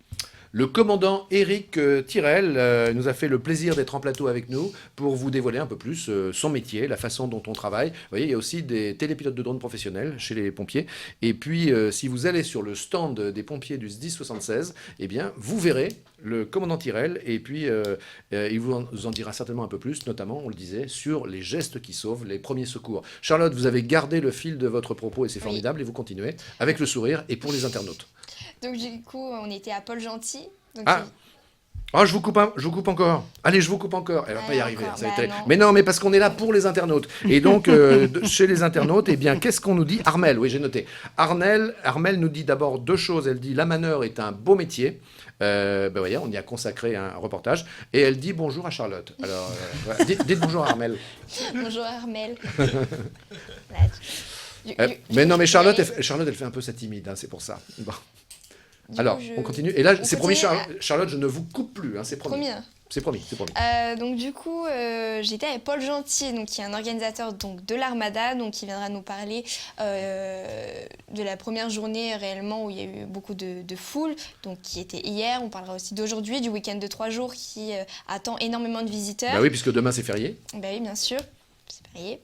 Le commandant Éric Tirel nous a fait le plaisir d'être en plateau avec nous pour vous dévoiler un peu plus son métier, la façon dont on travaille. Vous voyez, il y a aussi des télépilotes de drones professionnels chez les pompiers. Et puis, si vous allez sur le stand des pompiers du SDIS 76, eh bien, vous verrez le commandant Tirel. Et puis, il vous en dira certainement un peu plus, notamment, on le disait, sur les gestes qui sauvent, les premiers secours. Charlotte, vous avez gardé le fil de votre propos et c'est formidable. Et vous continuez avec le sourire et pour les internautes. Donc du coup, on était à Paul Gentil. Donc je vous coupe encore. Allez, je vous coupe encore. Elle va pas y arriver. Encore, Ça va être... non. Mais non, mais parce qu'on est là pour les internautes. Et donc, chez les internautes, eh bien, qu'est-ce qu'on nous dit? Armel, oui, j'ai noté. Armel nous dit d'abord deux choses. Elle dit, la manœuvre est un beau métier. Voyez, on y a consacré un reportage. Et elle dit bonjour à Charlotte. Alors, voilà. dites bonjour à Armel. Bonjour Armel. Mais non, mais Charlotte, elle fait un peu sa timide, hein, c'est pour ça. Bon. Alors, on continue. Et là, c'est promis, Charlotte, je ne vous coupe plus, hein, c'est promis. C'est promis. Donc du coup, j'étais avec Paul Gentil, donc qui est un organisateur donc de l'Armada, donc qui viendra nous parler de la première journée réellement où il y a eu beaucoup de foule, donc qui était hier. On parlera aussi d'aujourd'hui, du week-end de 3 jours qui attend énormément de visiteurs. Bah oui, puisque demain c'est férié. Bah oui, bien sûr. C'est férié.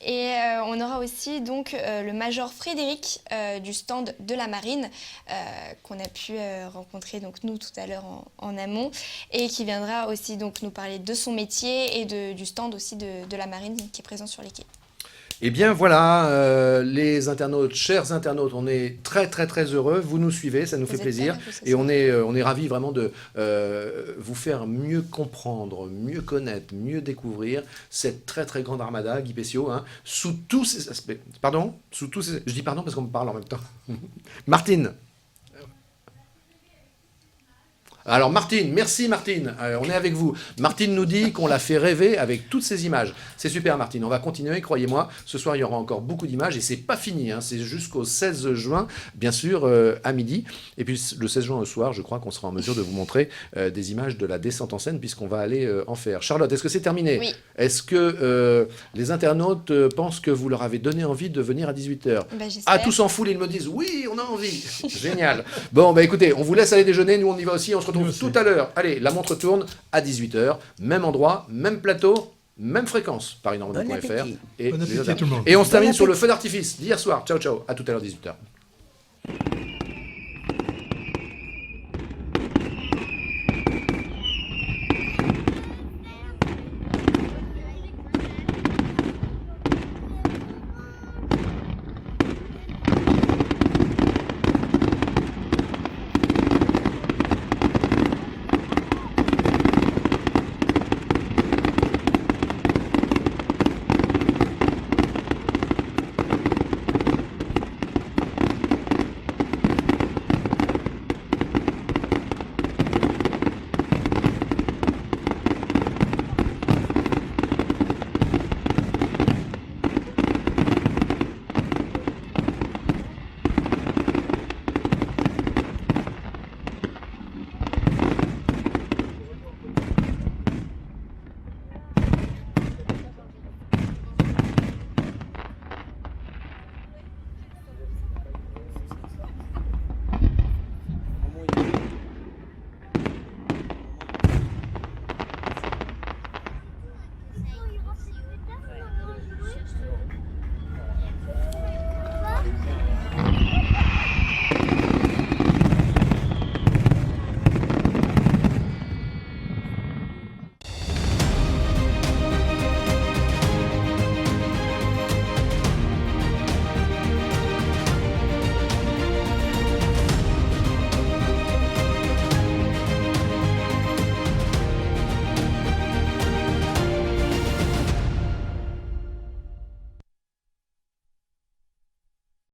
Et on aura aussi donc le major Frédéric du stand de la marine qu'on a pu rencontrer donc nous tout à l'heure en amont et qui viendra aussi donc nous parler de son métier et du stand aussi de la marine qui est présent sur les quais. Eh bien voilà, les internautes, chers internautes, on est très très très heureux. Vous nous suivez, ça nous fait plaisir. Et on est ravis vraiment de vous faire mieux comprendre, mieux connaître, mieux découvrir cette très très grande armada, Guy Pessiot, hein, sous tous ses aspects. Pardon ? Je dis pardon parce qu'on me parle en même temps. Martine. Alors Martine, merci Martine, on est avec vous. Martine nous dit qu'on l'a fait rêver avec toutes ces images. C'est super Martine, on va continuer, croyez-moi. Ce soir, il y aura encore beaucoup d'images et c'est pas fini, hein. C'est jusqu'au 16 juin, bien sûr, à midi. Et puis le 16 juin au soir, je crois qu'on sera en mesure de vous montrer des images de la descente en scène puisqu'on va aller en faire. Charlotte, est-ce que c'est terminé ? Oui. Est-ce que les internautes pensent que vous leur avez donné envie de venir à 18h ? J'espère. Tous en foule, ils me disent oui, on a envie. Génial. Bon, écoutez, on vous laisse aller déjeuner, nous on y va aussi, on se retrouve tout à l'heure. Allez, la montre tourne à 18h, même endroit, même plateau, même fréquence, paris-normandie.fr. Bon appétit tout le monde. Et on se termine sur le feu d'artifice d'hier soir. Ciao, ciao, à tout à l'heure 18h.